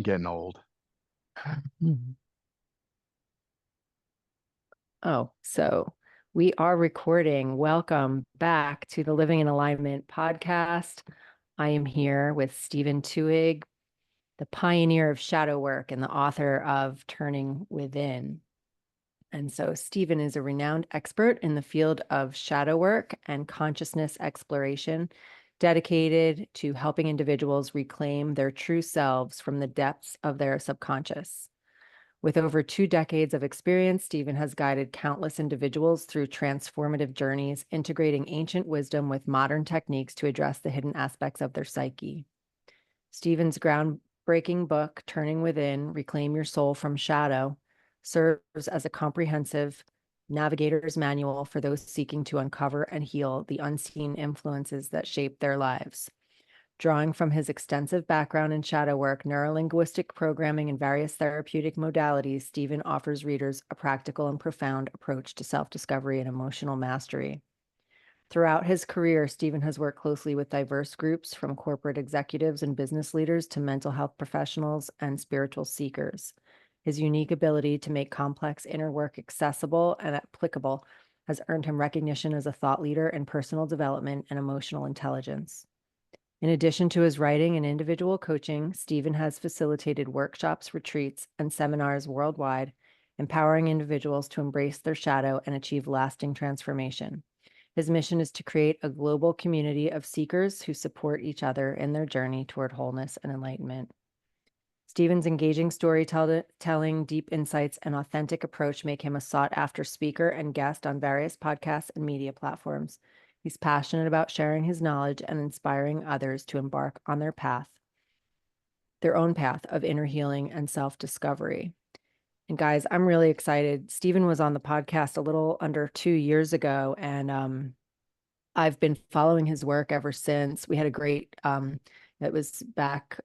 Getting old. Mhm. Oh, so we are recording. Welcome back to the Living in Alignment podcast. I am here with Steven Twohig, the pioneer of shadow work and the author of Turning Within. And so Steven is a renowned expert in the field of shadow work and consciousness exploration, dedicated to helping individuals reclaim their true selves from the depths of their subconscious. With over 2 decades of experience, Steven has guided countless individuals through transformative journeys, integrating ancient wisdom with modern techniques to address the hidden aspects of their psyche. Steven's groundbreaking book, Turning Within, Reclaim Your Soul from Shadow, serves as a comprehensive navigator's manual for those seeking to uncover and heal the unseen influences that shape their lives. Drawing from his extensive background in shadow work, neurolinguistic programming, and various therapeutic modalities, Steven offers readers a practical and profound approach to self-discovery and emotional mastery. Throughout his career, Steven has worked closely with diverse groups, from corporate executives and business leaders to mental health professionals and spiritual seekers. His unique ability to make complex inner work accessible and applicable has earned him recognition as a thought leader in personal development and emotional intelligence. In addition to his writing and individual coaching, Steven has facilitated workshops, retreats, and seminars worldwide, empowering individuals to embrace their shadow and achieve lasting transformation. His mission is to create a global community of seekers who support each other in their journey toward wholeness and enlightenment. Steven's engaging storytelling, deep insights, and authentic approach make him a sought-after speaker and guest on various podcasts and media platforms. He's passionate about sharing his knowledge and inspiring others to embark on their own path of inner healing and self-discovery. And guys, I'm really excited. Steven was on the podcast a little under 2 years ago, and I've been following his work ever since. We had a great, it was back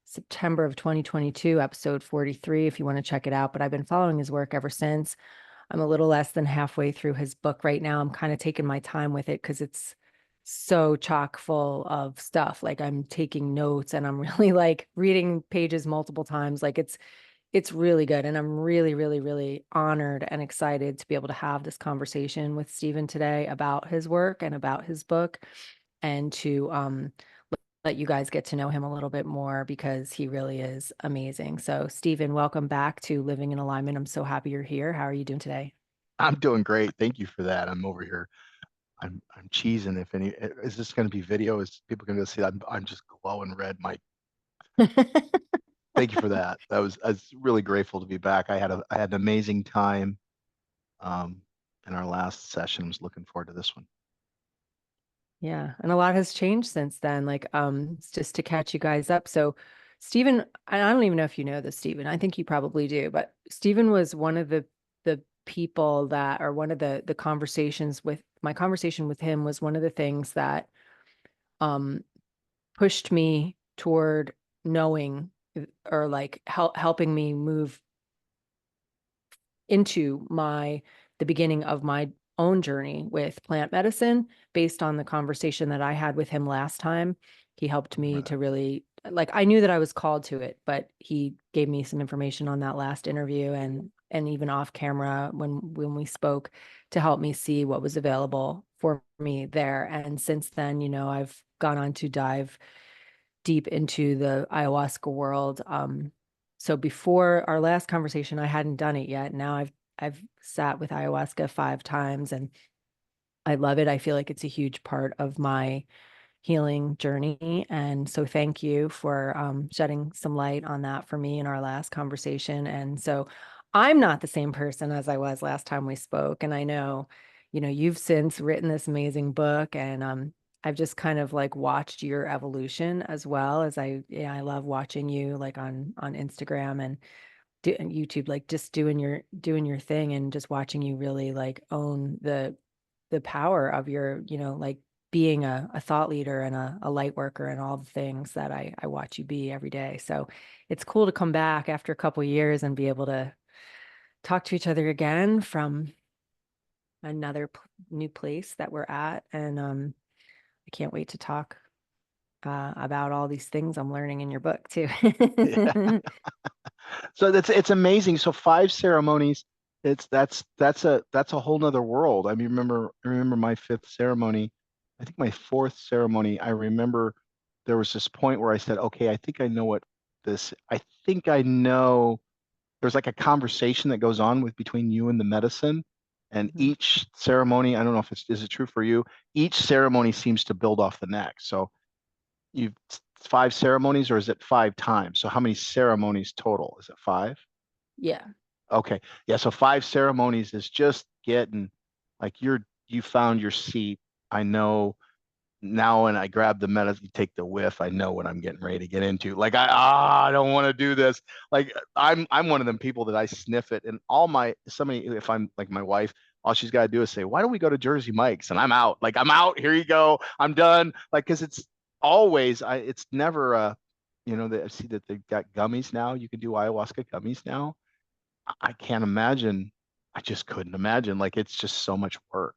September of 2022, episode 43, if you want to check it out. But I've been following his work ever since. I'm a little less than halfway through his book right now. I'm kind of taking my time with it because it's so chock full of stuff. Like I'm taking notes and I'm really like reading pages multiple times. Like it's really good. And I'm really, really, really honored and excited to be able to have this conversation with Steven today about his work and about his book, and to let you guys get to know him a little bit more because he really is amazing. So, Steven, welcome back to Living in Alignment. I'm so happy you're here. How are you doing today? I'm doing great. Thank you for that. I'm over here. I'm cheesing. If any, is this going to be video? Is people going to see? I'm just glowing red. Thank you for that. I was really grateful to be back. I had an amazing time um, in our last session. I was looking forward to this one. Yeah, and a lot has changed since then. Like, it's just to catch you guys up. So, Stephen, I don't even know if you know this, Stephen. I think you probably do, but Stephen was one of the people that, or one of the conversations with my conversation with him was one of the things that um pushed me toward knowing, or like helping me move into the beginning of my own journey with plant medicine based on the conversation that I had with him last time. He helped me Right. to really, like, I knew that I was called to it, but he gave me some information on that last interview, and even off camera when we spoke, to help me see what was available for me there. And since then, I've gone on to dive deep into the ayahuasca world. So before our last conversation, I hadn't done it yet. Now I've sat with ayahuasca 5 times, and I love it. I feel like it's a huge part of my healing journey. And so thank you for shedding some light on that for me in our last conversation. And so I'm not the same person as I was last time we spoke. And I know, you've since written this amazing book, and I've just kind of like watched your evolution as well. As I love watching you like on Instagram and YouTube, like just doing your thing, and just watching you really like own the power of your, like being a thought leader and a light worker and all the things that I watch you be every day. So it's cool to come back after a couple of years and be able to talk to each other again from another new place that we're at. And I can't wait to talk about all these things I'm learning in your book too. Yeah. So it's amazing. So 5 ceremonies, that's a whole nother world. I mean, I remember my fifth ceremony. I think my fourth ceremony, I remember there was this point where I said, okay, I think I know what I think I know there's like a conversation that goes on with between you and the medicine. And Mhm. each ceremony, I don't know if is it true for you? Each ceremony seems to build off the next. So you've 5 ceremonies, or is it 5 times? So how many ceremonies total? Is it five? Yeah. Okay. Yeah. So 5 ceremonies is just getting like you found your seat. I know now when I grab the medicine, take the whiff, I know what I'm getting ready to get into. Like I don't want to do this. Like I'm one of them people that I sniff it, and all my somebody, if I'm like my wife, all she's got to do is say, "Why don't we go to Jersey Mike's?" And I'm out. Like I'm out. Here you go. I'm done. Like because it's always it's never I see that they've got gummies now. You can do ayahuasca gummies now. I can't imagine. I just couldn't imagine. Like it's just so much work,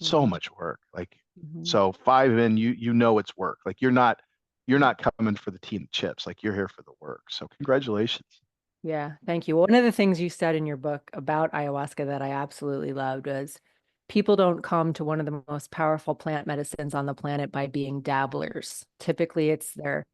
so Mhm. much work. Like Mhm. so 5 in, you know it's work. Like you're not coming for the tea and the chips. Like you're here for the work. So congratulations. Yeah, thank you. One of the things you said in your book about ayahuasca that I absolutely loved was people don't come to one of the most powerful plant medicines on the planet by being dabblers. Typically, it's their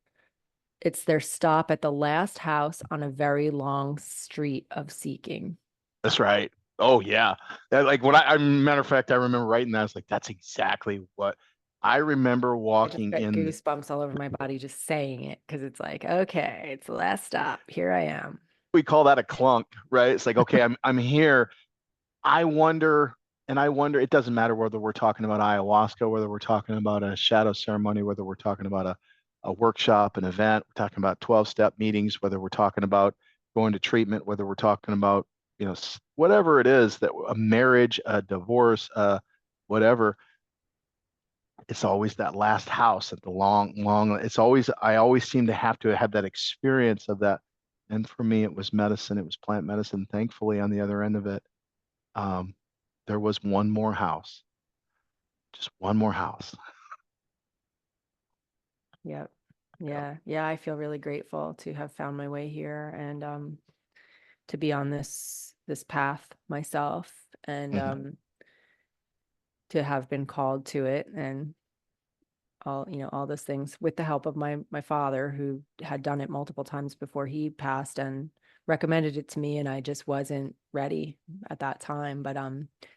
stop at the last house on a very long street of seeking. That's right. Oh yeah. Like when matter of fact, I remember writing that. I was like, that's exactly what I remember I just walking got in. goosebumps all over my body just saying it because it's like, okay, it's the last stop. Here I am. We call that a clunk, right? It's like, okay, I'm here. I wonder, and I wonder, it doesn't matter whether we're talking about ayahuasca, whether we're talking about a shadow ceremony, whether we're talking about a workshop, an event, we're talking about 12-step meetings, whether we're talking about going to treatment, whether we're talking about, whatever it is that a marriage, a divorce, whatever, it's always that last house at the long, I always seem to have that experience of that. And for me, it was medicine, it was plant medicine. Thankfully, on the other end of it, um, there was one more house, just one more house. Yep. Yeah. Yeah. Yeah. I feel really grateful to have found my way here and to be on this path myself and Mhm. to have been called to it and all those things with the help of my father who had done it multiple times before he passed and recommended it to me and I just wasn't ready at that time. But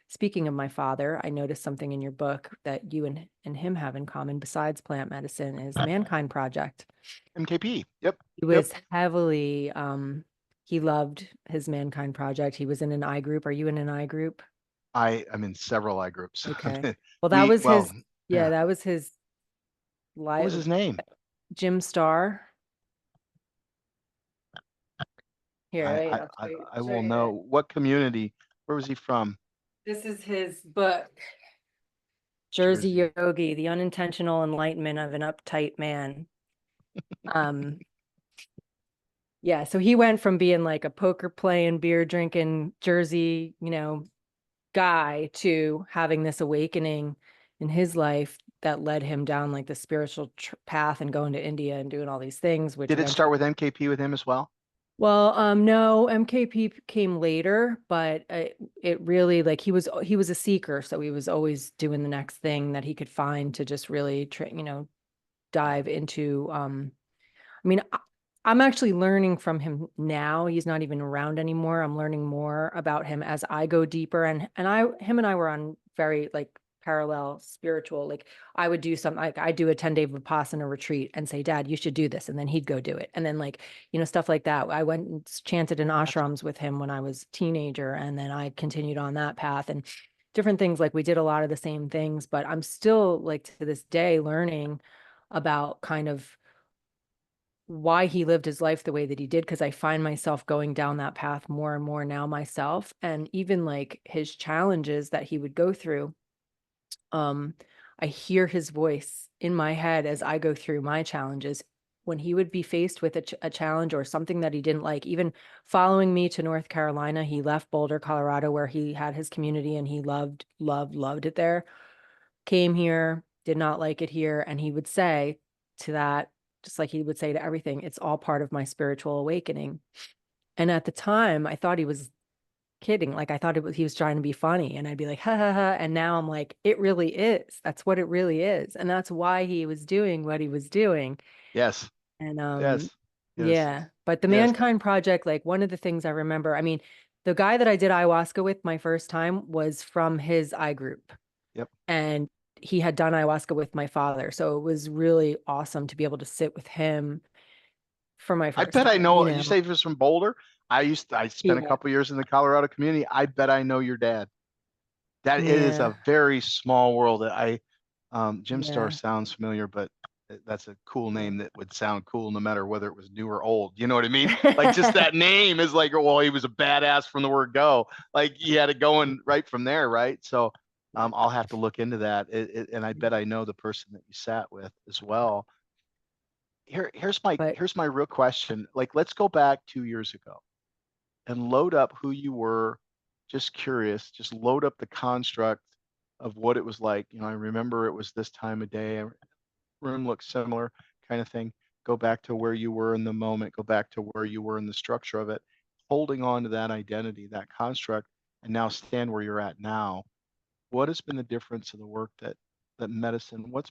speaking of my father, I noticed something in your book that you and him have in common besides plant medicine is the Mankind Project. MKP. Yep. He Yep. was heavily he loved his Mankind Project. He was in an I group. Are you in an I group? I'm in several I groups. Okay. Well, that was Well, his, yeah, yeah. that was his What life. was his name? Jim Starr. Here, I, wait, I, I'll I, I show will you that. know what community. Where was he from? This is his book, Jersey Jersey. Yogi, The Unintentional Enlightenment of an Uptight Man. Um, yeah, so he went from being like a poker playing, beer drinking Jersey, guy to having this awakening in his life that led him down like the spiritual path and going to India and doing all these things, which Did it start eventually. with MKP with him as well? Well, no, MKP came later, but it really like he was a seeker, so he was always doing the next thing that he could find to just really dive into. I mean, I'm actually learning from him now. He's not even around anymore. I'm learning more about him as I go deeper, him and I were on very like parallel spiritual. Like I would do something like I do a 10-day Vipassana retreat and say, Dad, you should do this. And then he'd go do it. And then like, stuff like that. I went and chanted in That's ashrams with him when I was a teenager. And then I continued on that path and different things. Like we did a lot of the same things, but I'm still like to this day learning about kind of why he lived his life the way that he did because I find myself going down that path more and more now myself and even like his challenges that he would go through. um I hear his voice in my head as I go through my challenges when he would be faced with a challenge or something that he didn't like. Even following me to North Carolina, he left Boulder, Colorado, where he had his community and he loved it there, came here, did not like it here, and he would say to that, just like he would say to everything, it's all part of my spiritual awakening. And at the time, I thought he was kidding. Like I thought he was trying to be funny. And I'd be like, ha ha ha. And now I'm like, it really is. That's what it really is. And that's why he was doing what he was doing. Yes. And Yes. Yes. yeah. But the Yes. Mankind Project, like one of the things I remember, I mean, the guy that I did ayahuasca with my first time was from his I group. Yep. And he had done ayahuasca with my father. So it was really awesome to be able to sit with him for my I first bet I time, you know. You know? say he was from Boulder. I spent a Yeah. couple years in the Colorado community. I bet I know your dad. That it is Yeah. a very small world. Jim Starr Yeah. sounds familiar, but that's a cool Yeah. name that would sound cool no matter whether it was new or old. You know what I mean? Like just that name is like, well, he was a badass from the word go. Like he had it going right from there, right? So I'll have to look into that. And I bet I know the person that you sat with as well. But Here's my real question. Like, let's go back 2 years ago and load up who you were. Just curious, just load up the construct of what it was like. You know, I remember it was this time of day, room looks similar, kind of thing. Go back to where you were in the moment, go back to where you were in the structure of it, holding on to that identity, that construct, and now stand where you're at now. What has been the difference in the work that medicine, what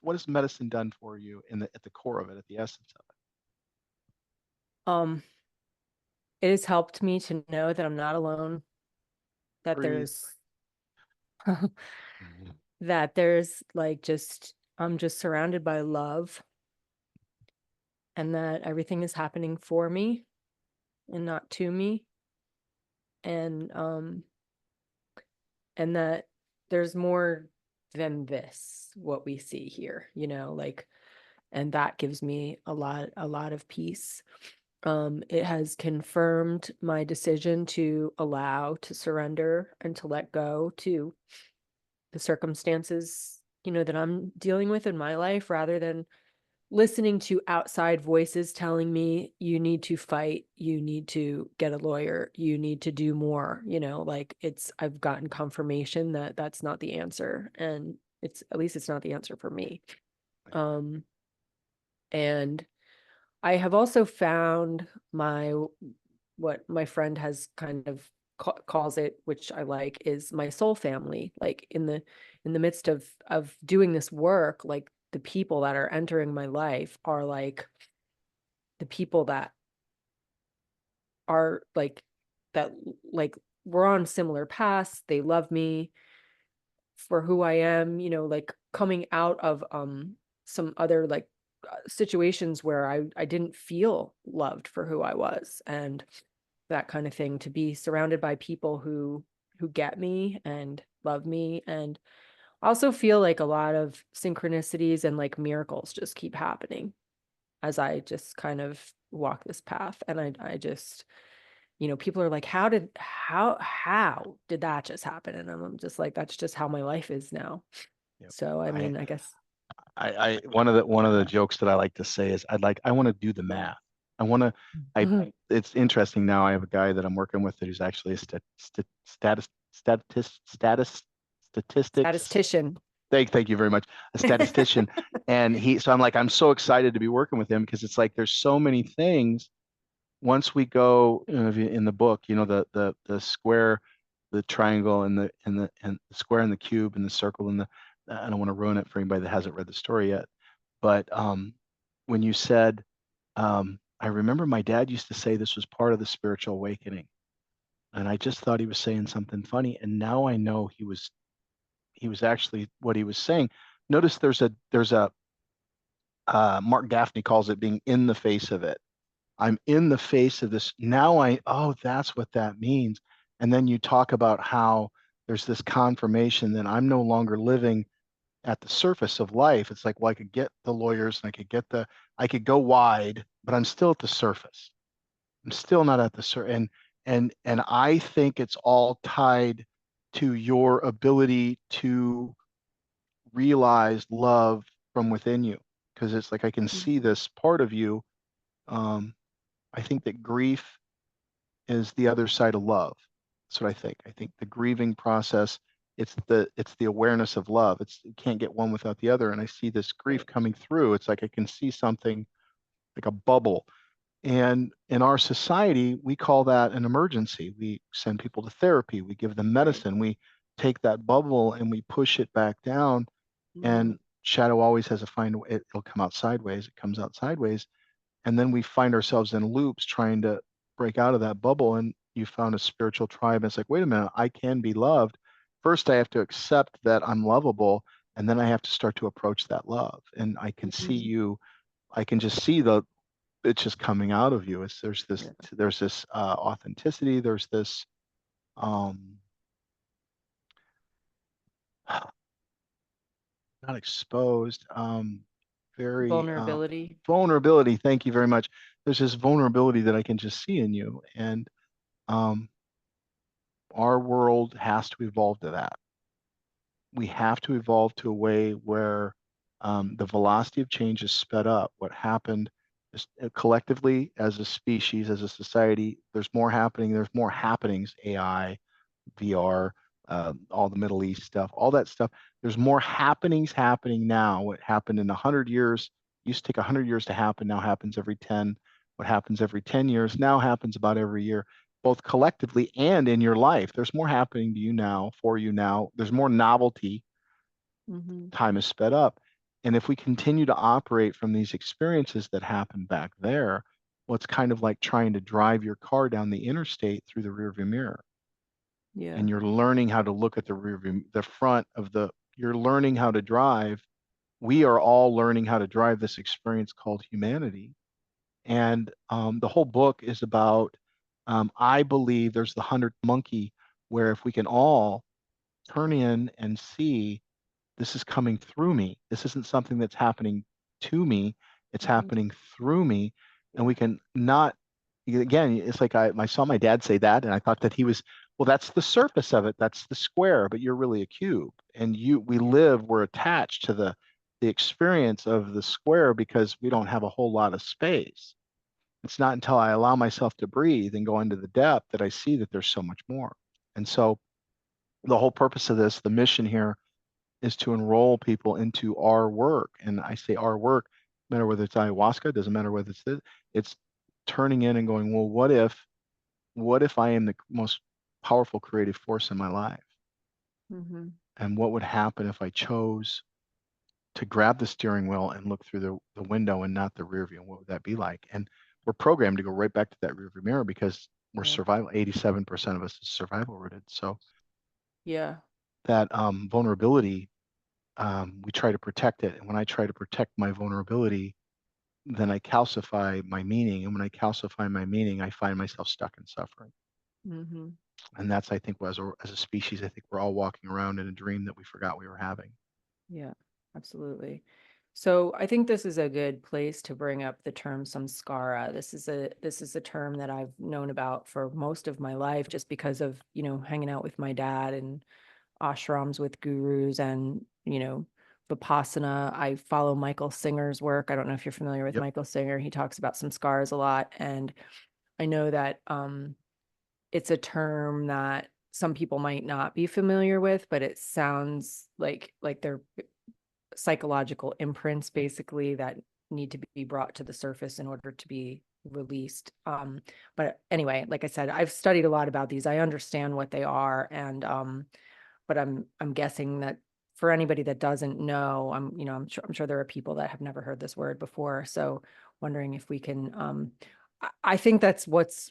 has medicine done for you in the at the core of it, at the essence of um it has helped me to know that I'm not alone, it? that Breathe. there's that there's like just I'm just surrounded by love and that everything is happening for me and not to me. And and that there's more than this what we see here, you know, like, and that gives me a lot of peace. It has confirmed my decision to allow, to surrender, and to let go to the circumstances, you know, that I'm dealing with in my life, rather than listening to outside voices telling me you need to fight, you need to get a lawyer, you need to do more, you know, like I've gotten confirmation that that's not the answer, and it's at least it's not the answer for me. Um and I have also found my what my friend has kind of calls it, which I like, is my soul family. Like in the midst of doing this work, like the people that are entering my life are like the people that are that like we're on similar paths. They love me for who I am, you know, like coming out of some other like situations where I didn't feel loved for who I was, and that kind of thing, to be surrounded by people who get me and love me. And also feel like a lot of synchronicities and like miracles just keep happening as I just kind of walk this path. And I just, you know, people are like, how did that just happen? And I'm just like, that's just how my life is now. Yep. So I I, mean, I guess. I one of the jokes that I like to say is I want to do the math. I want to I It's interesting now. I have a guy that I'm working with who's actually a statistics. Statistician. Thank you very much. A statistician. And so I'm like, I'm so excited to be working with him because it's like there's so many things once we go, you know, in the book, you know, the square, the triangle, and the square and the cube and the circle and the I don't want to ruin it for anybody that hasn't read the story yet. But when you said, I remember my dad used to say this was part of the spiritual awakening, and I just thought he was saying something funny, and now I know he was actually what he was saying. Notice there's a Mark Gaffney calls it being in the face of it. I'm in the face of this. Now oh, that's what that means. And then you talk about how there's this confirmation that I'm no longer living at the surface of life. It's like, well, I could get the lawyers and I could go wide, but I'm still at the surface. I'm still not at the surface. And I think it's all tied to your ability to realize love from within you. Because it's like I can see this part of you. Um, I think that grief is the other side of love. That's what I think. I think the grieving process it's the awareness of love. It's you can't get one without the other. And I see this grief Right. coming through. It's like I can see something like a bubble. And in our society, we call that an emergency. We send people to therapy, we give them Right. medicine, we take that bubble and we push it back down. Mm-hmm. And shadow always has a find it'll come out sideways. It comes out sideways. And then we find ourselves in loops trying to break out of that bubble. And you found a spiritual tribe. And it's like, wait a minute, I can be loved. First, I have to accept that I'm lovable. And then I have to start to approach that love. And I can see Mm-hmm. you, I can just see it's just coming out of you. It's Yeah. there's this authenticity. There's this um, not exposed, very Vulnerability. vulnerability. Thank you very much. There's this vulnerability that I can just see in you, and um, our world has to evolve to that. We have to evolve to a way where the velocity of change is sped up. What happened is, collectively as a species, as a society, there's more happening. There's more happenings. AI, VR, all the Middle East stuff, all that stuff. There's more happenings happening now. What happened in 100 years used to take 100 years to happen, now happens every 10. What happens every 10 years now happens about every year, both collectively and in your life. There's more happening to you now, for you now. There's more novelty. Mm-hmm. Time is sped up. And if we continue to operate from these experiences that happened back there, well, it's kind of like trying to drive your car down the interstate through the rearview mirror, Yeah. and you're learning how to look at the front of you're learning how to drive. We are all learning how to drive this experience called humanity. And the whole book is about, I believe there's the 100th monkey, where if we can all turn in and see this is coming through me. This isn't something that's happening to me. It's Mm-hmm. happening through me. And Yeah. we can not, again, it's like I saw my dad say that, and I thought that he was, well, that's the surface of it. That's the square, but you're really a cube. And we're attached to the experience of the square because we don't have a whole lot of space. It's not until I allow myself to breathe and go into the depth that I see that there's so much more. And so the whole purpose of this, the mission here, is to enroll people into our work. And I say our work, no matter whether it's ayahuasca, doesn't matter whether it's this, it's turning in and going, well, what if I am the most powerful creative force in my life? Mm-hmm. And what would happen if I chose to grab the steering wheel and look through the window and not the rear view? What would that be like? And we're programmed to go right back to that rear view mirror because we're Right. survival. 87% of us is survival rooted. So Yeah. that vulnerability, we try to protect it. And when I try to protect my vulnerability, then I calcify my meaning. And when I calcify my meaning, I find myself stuck in suffering. Mm-hmm. And that's, I think, as a species, I think we're all walking around in a dream that we forgot we were having. Yeah, absolutely. So I think this is a good place to bring up the term samskara. This is a term that I've known about for most of my life just because of, hanging out with my dad and ashrams with gurus and, Vipassana. I follow Michael Singer's work. I don't know if you're familiar with Yep. Michael Singer. He talks about samskaras a lot. And I know that it's a term that some people might not be familiar with, but it sounds like they're psychological imprints basically that need to be brought to the surface in order to be released. But anyway, like I said, I've studied a lot about these. I understand what they are, and but I'm guessing that for anybody that doesn't know, I'm sure there are people that have never heard this word before. So wondering if we can I think that's what's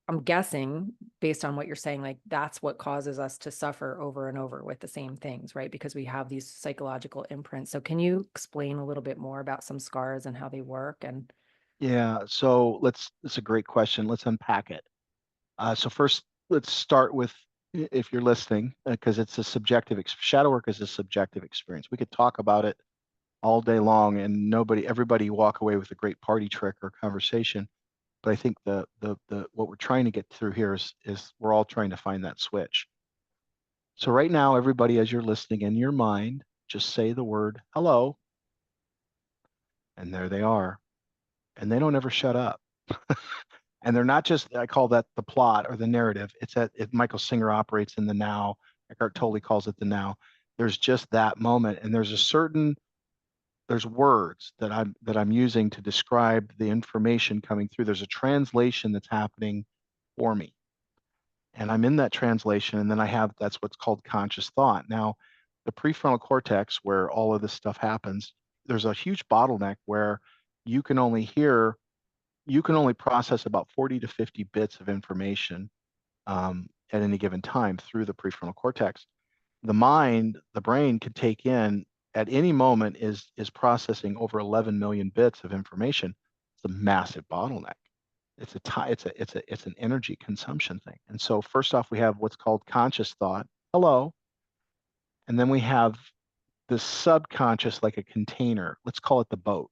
I'm guessing based on what you're saying, like that's what causes us to suffer over and over with the same things, right? Because we have these psychological imprints. So can you explain a little bit more about some scars and how they work? And Yeah. So it's a great question. Let's unpack it. So first, let's start with, if you're listening, because it's a shadow work is a subjective experience. We could talk about it all day long and everybody walk away with a great party trick or conversation. But I think what we're trying to get through here is we're all trying to find that switch. So right now, everybody, as you're listening in your mind, just say the word hello, and there they are. And they don't ever shut up. And they're not just, I call that the plot or the narrative. It's that Michael Singer operates in the now. Eckhart Tolle calls it the now. There's just that moment, and there's words that I'm using to describe the information coming through. There's a translation that's happening for me, and I'm in that translation, and then that's what's called conscious thought. Now, the prefrontal cortex, where all of this stuff happens, there's a huge bottleneck where you can only hear, you can only process about 40 to 50 bits of information at any given time through the prefrontal cortex. The mind, the brain can take in at any moment is processing over 11 million bits of information. It's a massive bottleneck. It's an energy consumption thing. And so first off, we have what's called conscious thought. Hello. And then we have the subconscious, like a container. Let's call it the boat.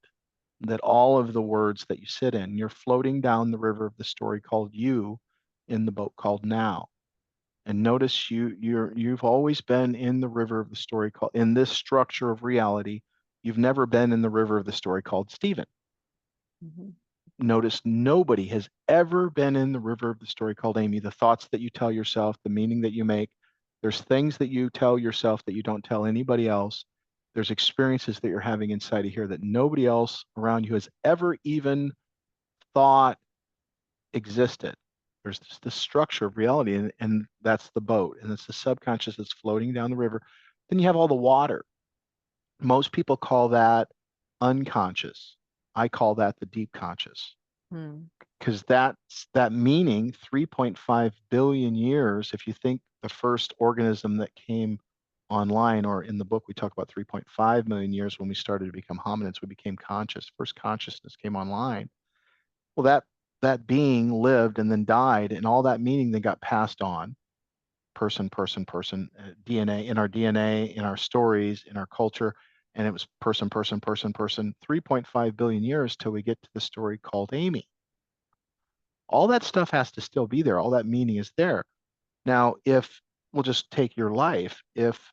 That all of the words that you sit in, you're floating down the river of the story called you in the boat called now. And notice you've always been in the river of the story called in this structure of reality. You've never been in the river of the story called Steven. Mhm. Notice nobody has ever been in the river of the story called Amy. The thoughts that you tell yourself, the meaning that you make, there's things that you tell yourself that you don't tell anybody else. There's experiences that you're having inside of here that nobody else around you has ever even thought existed. There's just the structure of reality, and that's the boat, and it's the subconscious that's floating down the river. Then you have all the water. Most people call that unconscious. I call that the deep conscious, Hmm. because that meaning 3.5 billion years. If you think the first organism that came online, or in the book we talk about 3.5 million years when we started to become hominids, we became conscious. First consciousness came online. Well, that being lived and then died, and all that meaning then got passed on, person, DNA, in our DNA, in our stories, in our culture, and it was person, 3.5 billion years till we get to the story called Amy. All that stuff has to still be there. All that meaning is there. Now, if we'll just take your life, if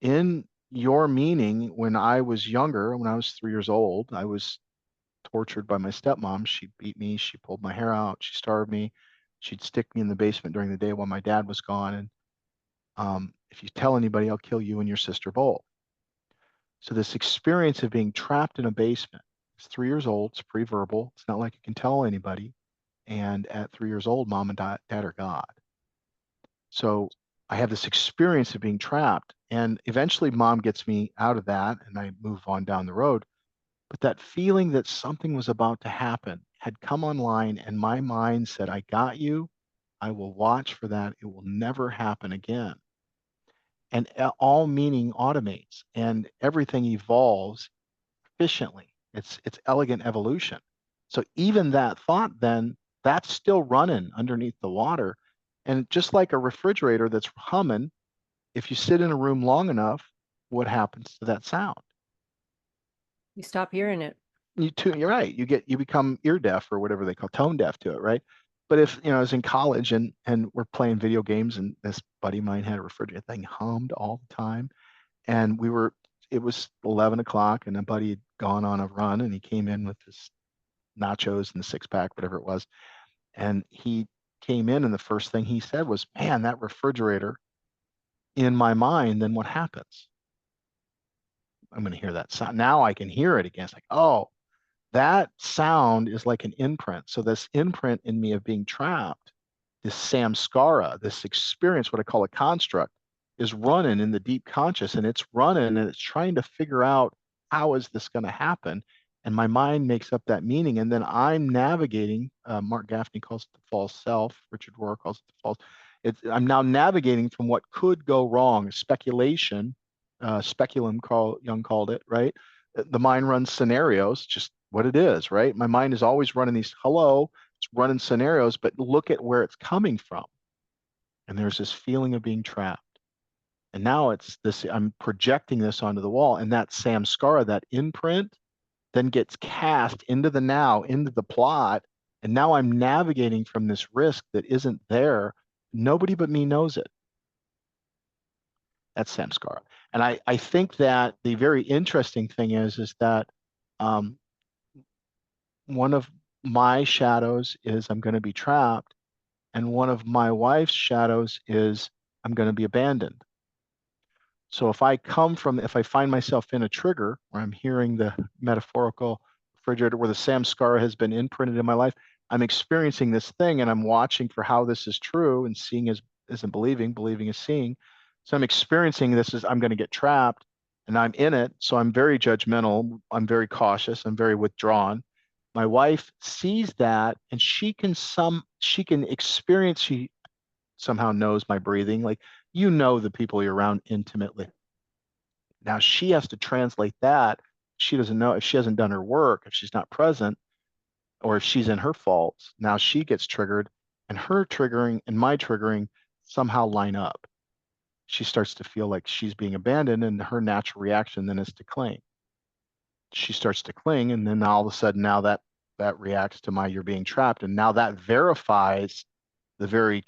in your meaning, when I was younger, when I was 3 years old, I was tortured by my stepmom. She beat me. She pulled my hair out. She starved me. She'd stick me in the basement during the day while my dad was gone. And if you tell anybody, I'll kill you and your sister both. So this experience of being trapped in a basement, it's 3 years old. It's pre-verbal. It's not like you can tell anybody. And at 3 years old, mom and dad are God. So I have this experience of being trapped. And eventually mom gets me out of that and I move on down the road. But that feeling that something was about to happen had come online, and my mind said, I got you. I will watch for that. It will never happen again. And all meaning automates and everything evolves efficiently. It's elegant evolution. So even that thought then, that's still running underneath the water. And just like a refrigerator that's humming, if you sit in a room long enough, what happens to that sound? You stop hearing it. You're right. You become ear deaf, or whatever they call tone deaf to it, right? But if I was in college and we're playing video games, and this buddy of mine had a refrigerator thing hummed all the time, and it was 11 o'clock, and a buddy had gone on a run, and he came in with his nachos and the six pack, whatever it was, and he came in, and the first thing he said was, "Man, that refrigerator." In my mind, then what happens? I'm going to hear that sound. Now I can hear it again. It's like, oh, that sound is like an imprint. So this imprint in me of being trapped, this samskara, this experience, what I call a construct, is running in the deep conscious, and it's running and it's trying to figure out, how is this going to happen? And my mind makes up that meaning. And then I'm navigating, Mark Gaffney calls it the false self. Richard Rohr calls it the false. I'm now navigating from what could go wrong, speculation, speculum, Jung called it, right? The mind runs scenarios, just what it is, right? My mind is always running these, it's running scenarios, but look at where it's coming from. And there's this feeling of being trapped. And now it's this, I'm projecting this onto the wall, and that samskara, that imprint, then gets cast into the now, into the plot. And now I'm navigating from this risk that isn't there. Nobody but me knows it. That's samskara. And I think that the very interesting thing is that um, one of my shadows is I'm going to be trapped, and one of my wife's shadows is I'm going to be abandoned. So if I find myself in a trigger where I'm hearing the metaphorical refrigerator where the samskara has been imprinted in my life, I'm experiencing this thing and I'm watching for how this is true, and seeing is isn't believing, believing is seeing. So I'm experiencing this as I'm going to get trapped and I'm in it. So I'm very judgmental. I'm very cautious. I'm very withdrawn. My wife sees that and she can experience, she somehow knows my breathing. Like, the people you're around intimately. Now she has to translate that. She doesn't know if she hasn't done her work, if she's not present, or if she's in her faults. Now she gets triggered, and her triggering and my triggering somehow line up. She starts to feel like she's being abandoned, and her natural reaction then is to cling. She starts to cling, and then all of a sudden, now that reacts to my "you're being trapped," and now that verifies the very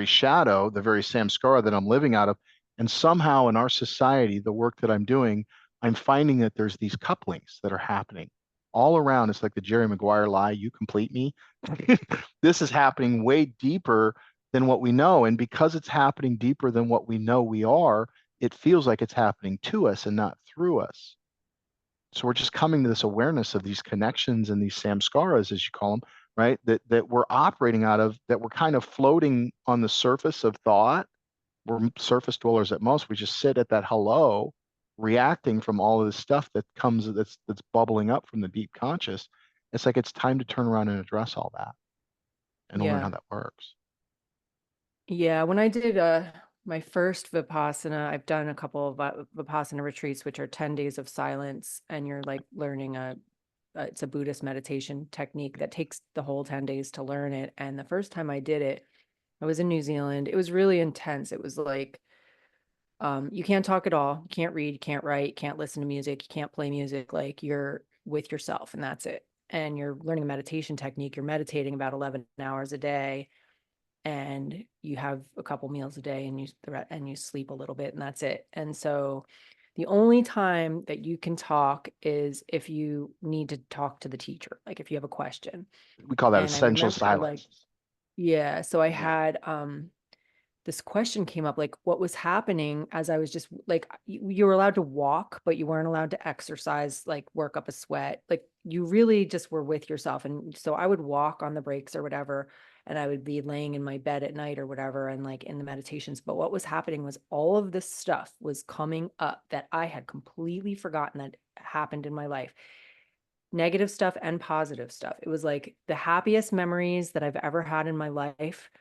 shadow, the very samskara that I'm living out of. And somehow in our society, the work that I'm doing, I'm finding that there's these couplings that are happening all around. It's like the Jerry Maguire lie, you complete me. This is happening way deeper than what we know. And because it's happening deeper than what we know we are, it feels like it's happening to us and not through us. So we're just coming to this awareness of these connections and these samskaras, as you call them, right? That we're operating out of, that we're kind of floating on the surface of thought. We're surface dwellers at most. We just sit at that hello, reacting from all of this stuff that comes that's bubbling up from the deep conscious. It's like it's time to turn around and address all that and to learn how Yeah. that works. Yeah, when I did my first Vipassana, I've done a couple of Vipassana retreats, which are 10 days of silence, and you're like learning it's a Buddhist meditation technique that takes the whole 10 days to learn it. And the first time I did it, I was in New Zealand. It was really intense. It was like you can't talk at all, you can't read, you can't write, you can't listen to music, you can't play music, like you're with yourself and that's it. And you're learning a meditation technique, you're meditating about 11 hours a day, and you have a couple meals a day, and you sleep a little bit, and that's it. And so the only time that you can talk is if you need to talk to the teacher, like if you have a question. We call that And I essential remember like, silence. yeah, so I had this question came up, like what was happening as I was just like, you were allowed to walk, but you weren't allowed to exercise, like work up a sweat. Like you really just were with yourself. And so I would walk on the breaks or whatever, and I would be laying in my bed at night or whatever, and like in the meditations. But what was happening was all of this stuff was coming up that I had completely forgotten that happened in my life. Negative stuff and positive stuff. It was like the happiest memories that I've ever had in my life.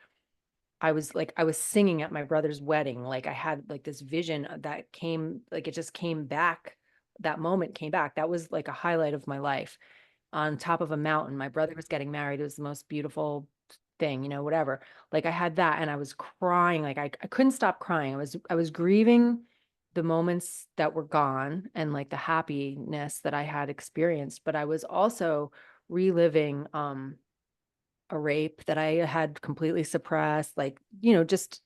I was singing at my brother's wedding. Like I had like this vision that came, like it just came back. That moment came back. That was like a highlight of my life, on top of a mountain. My brother was getting married. It was the most beautiful thing, whatever. Like I had that and I was crying. Like I couldn't stop crying. I was grieving the moments that were gone and like the happiness that I had experienced, but I was also reliving a rape that I had completely suppressed, like, just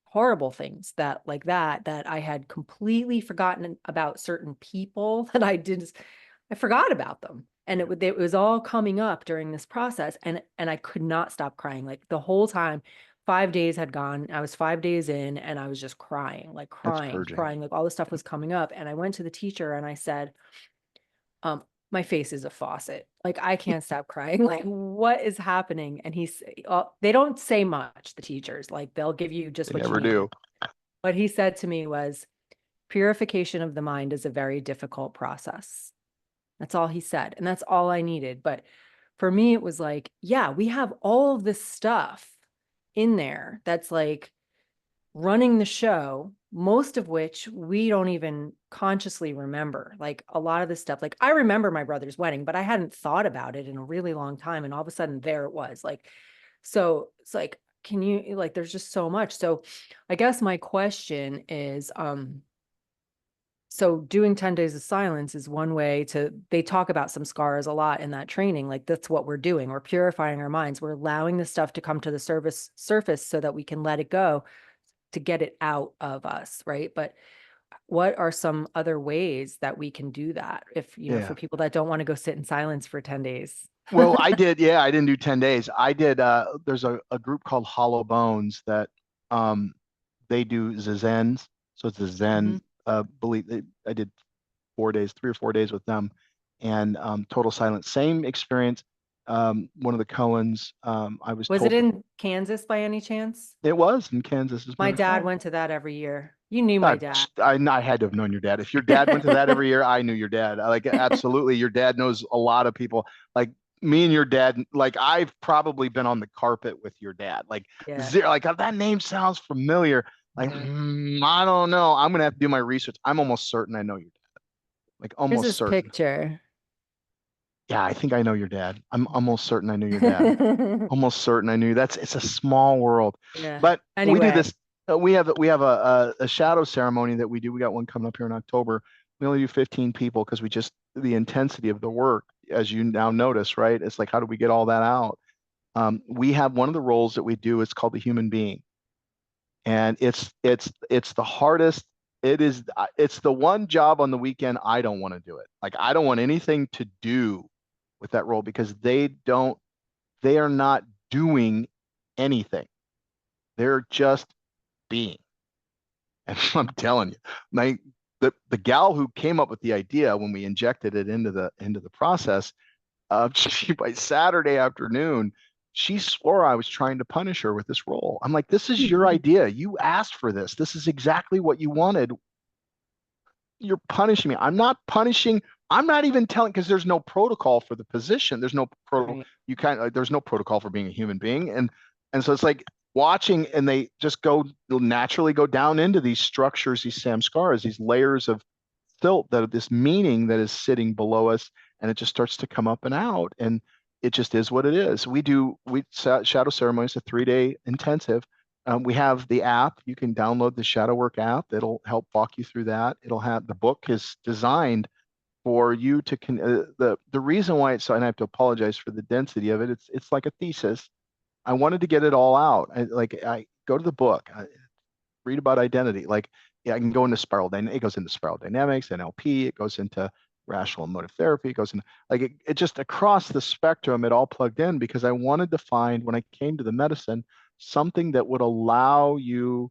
horrible things that I had completely forgotten about, certain people that I forgot about them. And it was all coming up during this process. And I could not stop crying. Like the whole time, 5 days had gone. I was 5 days in and I was just crying, like That's crying, purging. crying, like all this stuff was coming up. And I went to the teacher and I said, um, my face is a faucet. Like I can't stop crying. Like what is happening? And they don't say much, the teachers, like they'll give you just They what you never need. do. What he said to me was, purification of the mind is a very difficult process. That's all he said. And that's all I needed. But for me, it was like, yeah, we have all of this stuff in there that's like running the show, most of which we don't even consciously remember. Like a lot of this stuff, like I remember my brother's wedding, but I hadn't thought about it in a really long time. And all of a sudden there it was. Like, so it's like, can you, like, there's just so much. So I guess my question is, so doing 10 days of silence is one way to, they talk about some scars a lot in that training. Like that's what we're doing. We're purifying our minds. We're allowing the stuff to come to the surface so that we can let it go, to get it out of us, right? But what are some other ways that we can do that, if, for Yeah. people that don't want to go sit in silence for 10 days? Well, I didn't do 10 days. I did, there's a group called Hollow Bones that, they do Zens. So it's a Hmm. Zen believe I did 4 days, 3 or 4 days with them, and total silence. Same experience. One of the Cohens, I was Was it told in Kansas by any chance? it was in Kansas, as a My matter of dad fact. went to that every year. You knew my God, dad. I had to have known your dad. If your dad went to that every year, I knew your dad. Like, absolutely, your dad knows a lot of people. Like me and your dad, like I've probably been on the carpet with your dad. Like Yeah. zero, like that name sounds familiar. Like, Yeah. I don't know. I'm gonna have to do my research. I'm almost certain I know your dad. Like Here's almost his certain. picture. Yeah, I think I know your dad. I'm almost certain I knew your dad. Almost certain I knew. It's a small world. Yeah. But we do Anyway, this. We have a shadow ceremony that we do. We got one coming up here in October. We only do 15 people because we just the intensity of the work, as you now notice, right? It's like, how do we get all that out? We have one of the roles that we do. It's called the human being, and it's the hardest. It's the one job on the weekend I don't want to do it. Like I don't want anything to do with that role because they are not doing anything. They're just being. And I'm telling you, my the gal who came up with the idea when we injected it into the process, by Saturday afternoon, she swore I was trying to punish her with this role. I'm like, this is your idea. You asked for this. This is exactly what you wanted. You're punishing me. I'm not punishing. I'm not even telling because there's no protocol for the position. There's no pro. right. You can't. There's no protocol for being a human being, and so it's like watching, and they just go naturally go down into these structures, these samskaras, these layers of silt that this meaning that is sitting below us, and it just starts to come up and out, and it just is what it is. We shadow ceremonies, a 3 day intensive. We have the app. You can download the Shadow Work app. It'll help walk you through that. It'll have the book is designed for you to the reason why it's so, and I have to apologize for the density of it. It's like a thesis. I wanted to get it all out. I go to the book, read about identity. Like, yeah, I can go into it goes into spiral dynamics, NLP, it goes into rational emotive therapy, it goes into like it just across the spectrum, it all plugged in because I wanted to find when I came to the medicine something that would allow you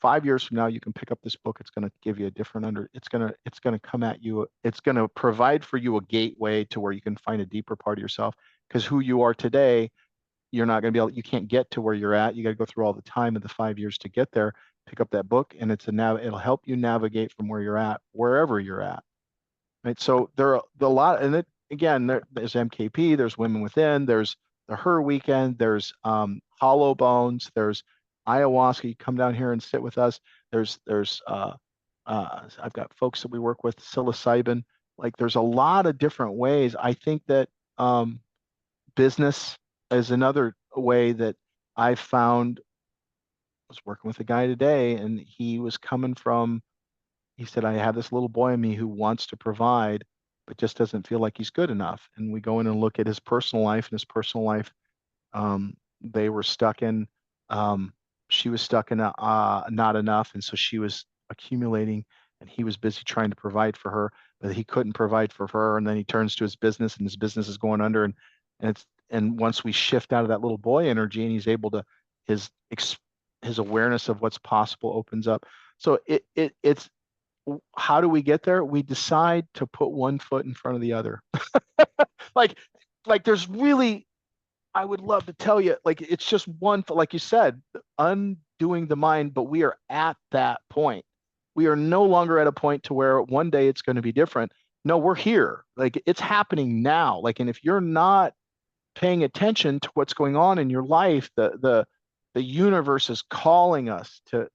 5 years from now you can pick up this book. It's going to give you a different it's going to come at you. It's going to provide for you a gateway to where you can find a deeper part of yourself because who you are today, you're not going to be able, you can't get to where you're at. You got to go through all the time of the 5 years to get there. Pick up that book and it'll help you navigate from where you're at wherever you're at, right? So there are a lot, and it again, there's MKP, there's Women Within, there's the Her Weekend, there's Hollow Bones, there's Ayahuasca. You come down here and sit with us. I've got folks that we work with, psilocybin. Like there's a lot of different ways. I think that business is another way that I found. I was working with a guy today, and he was coming from he said, I have this little boy in me who wants to provide, but just doesn't feel like he's good enough. And we go in and look at his personal life, and his personal life, they were stuck in, um, she was stuck in not enough. And so she was accumulating, and he was busy trying to provide for her, but he couldn't provide for her. And then he turns to his business, and his business is going under. And once we shift out of that little boy energy, and he's able to, his, his awareness of what's possible opens up. So it's how do we get there? We decide to put one foot in front of the other. like, like there's really, I would love to tell you, like it's just one, like you said, undoing the mind, but we are at that point. We are no longer at a point to where one day it's going to be different. No, we're here. Like it's happening now. Like, and if you're not paying attention to what's going on in your life, the universe is calling us to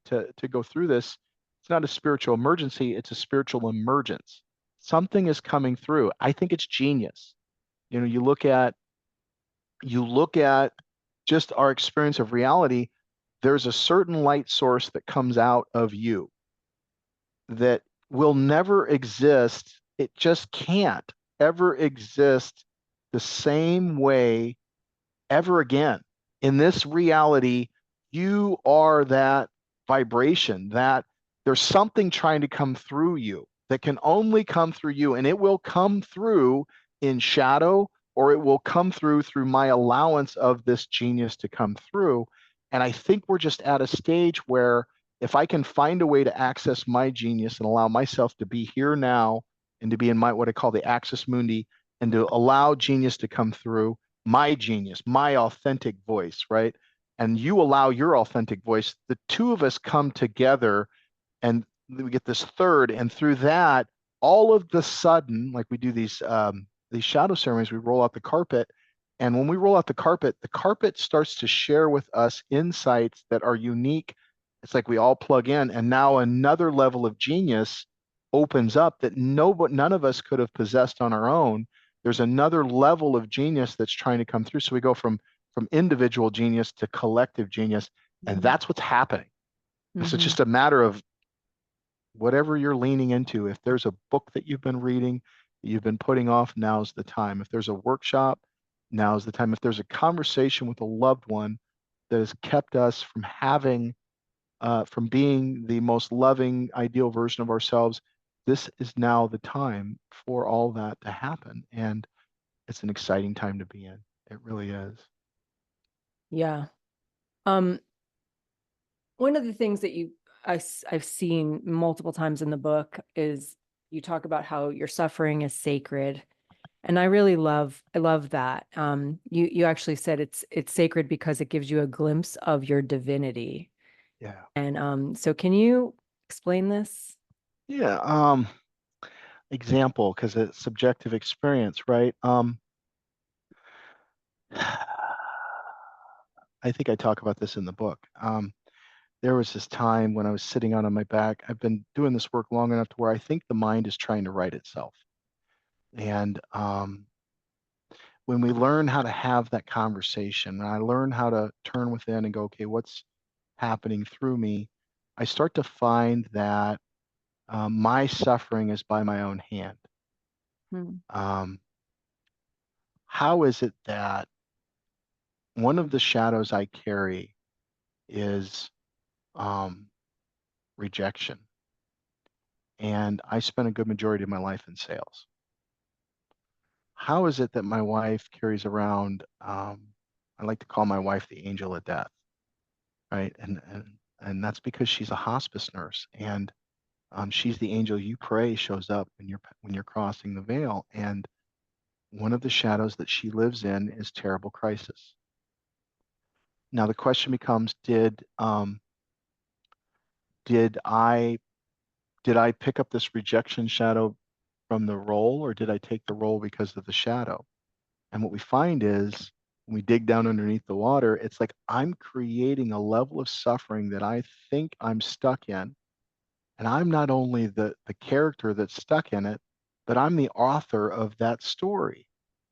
go through this. It's not a spiritual emergency, it's a spiritual emergence. Something is coming through. I think it's genius. You know, you look at just our experience of reality, there's a certain light source that comes out of you that will never exist. It just can't ever exist the same way ever again. In this reality, you are that vibration, that there's something trying to come through you that can only come through you, and it will come through in shadow, or it will come through my allowance of this genius to come through. And I think we're just at a stage where if I can find a way to access my genius and allow myself to be here now and to be in my what I call the axis mundi and to allow genius to come through my genius, my authentic voice, right? And you allow your authentic voice, the two of us come together and we get this third, and through that, all of the sudden, like we do these shadow ceremonies, we roll out the carpet, and when we roll out the carpet starts to share with us insights that are unique. It's like we all plug in, and now another level of genius opens up that none of us could have possessed on our own. There's another level of genius that's trying to come through. So we go from individual genius to collective genius, and Mhm. that's what's happening. So it's Mhm. just a matter of whatever you're leaning into. If there's a book that you've been reading, that you've been putting off, now's the time. If there's a workshop, now's the time. If there's a conversation with a loved one that has kept us from from being the most loving, ideal version of ourselves, this is now the time for all that to happen. And it's an exciting time to be in. It really is. Yeah. Um, One of the things that I've seen multiple times in the book is you talk about how your suffering is sacred. And I love that. You actually said it's sacred because it gives you a glimpse of your divinity. Yeah. And so can you explain this? Yeah. Example, because it's subjective experience, right? I think I talk about this in the book. There was this time when I was sitting out on my back. I've been doing this work long enough to where I think the mind is trying to right itself. And when we learn how to have that conversation, and I learn how to turn within and go, okay, what's happening through me? I start to find that my suffering is by my own hand. Hmm. Um, how is it that one of the shadows I carry is um, rejection? And I spent a good majority of my life in sales. How is it that my wife carries around, I like to call my wife the angel of death, right? And that's because she's a hospice nurse, and she's the angel you pray shows up when you're crossing the veil. And one of the shadows that she lives in is terrible crisis. Now the question becomes, did I did I pick up this rejection shadow from the role, or did I take the role because of the shadow? And what we find is when we dig down underneath the water, it's like I'm creating a level of suffering that I think I'm stuck in. And I'm not only the character that's stuck in it, but I'm the author of that story.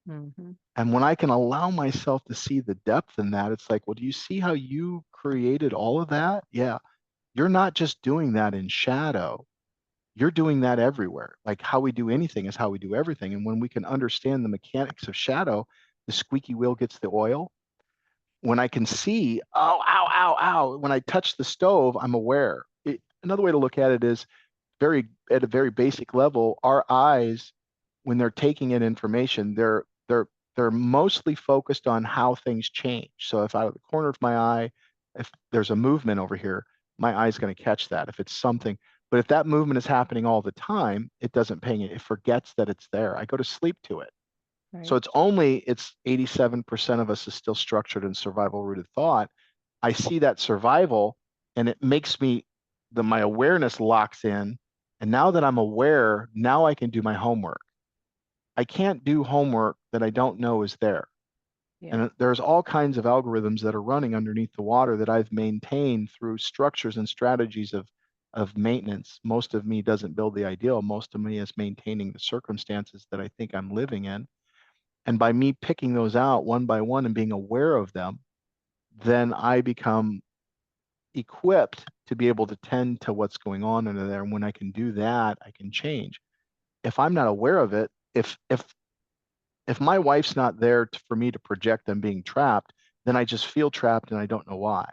Hmm. And when I can allow myself to see the depth in that, it's like, well, do you see how you created all of that? Yeah. You're not just doing that in shadow. You're doing that everywhere. Like how we do anything is how we do everything. And when we can understand the mechanics of shadow, the squeaky wheel gets the oil. When I can see, oh, ow, ow, ow, when I touch the stove, I'm aware. Another way to look at it is at a very basic level, our eyes, when they're taking in information, they're mostly focused on how things change. So if out of the corner of my eye, if there's a movement over here, my eye's going to catch that. If it's something, but if that movement is happening all the time, it doesn't ping it. It forgets that it's there. I go to sleep to it. So Right. it's 87% of us is still structured in survival rooted thought. I see that survival and it makes my awareness locks in. And now that I'm aware, now I can do my homework. I can't do homework that I don't know is there. Yeah. And there's all kinds of algorithms that are running underneath the water that I've maintained through structures and strategies of maintenance. Most of me doesn't build the ideal. Most of me is maintaining the circumstances that I think I'm living in. And by me picking those out one by one and being aware of them, then I become equipped to be able to tend to what's going on under there. And when I can do that, I can change. If I'm not aware of it, if my wife's not there for me to project them being trapped, then I just feel trapped and I don't know why.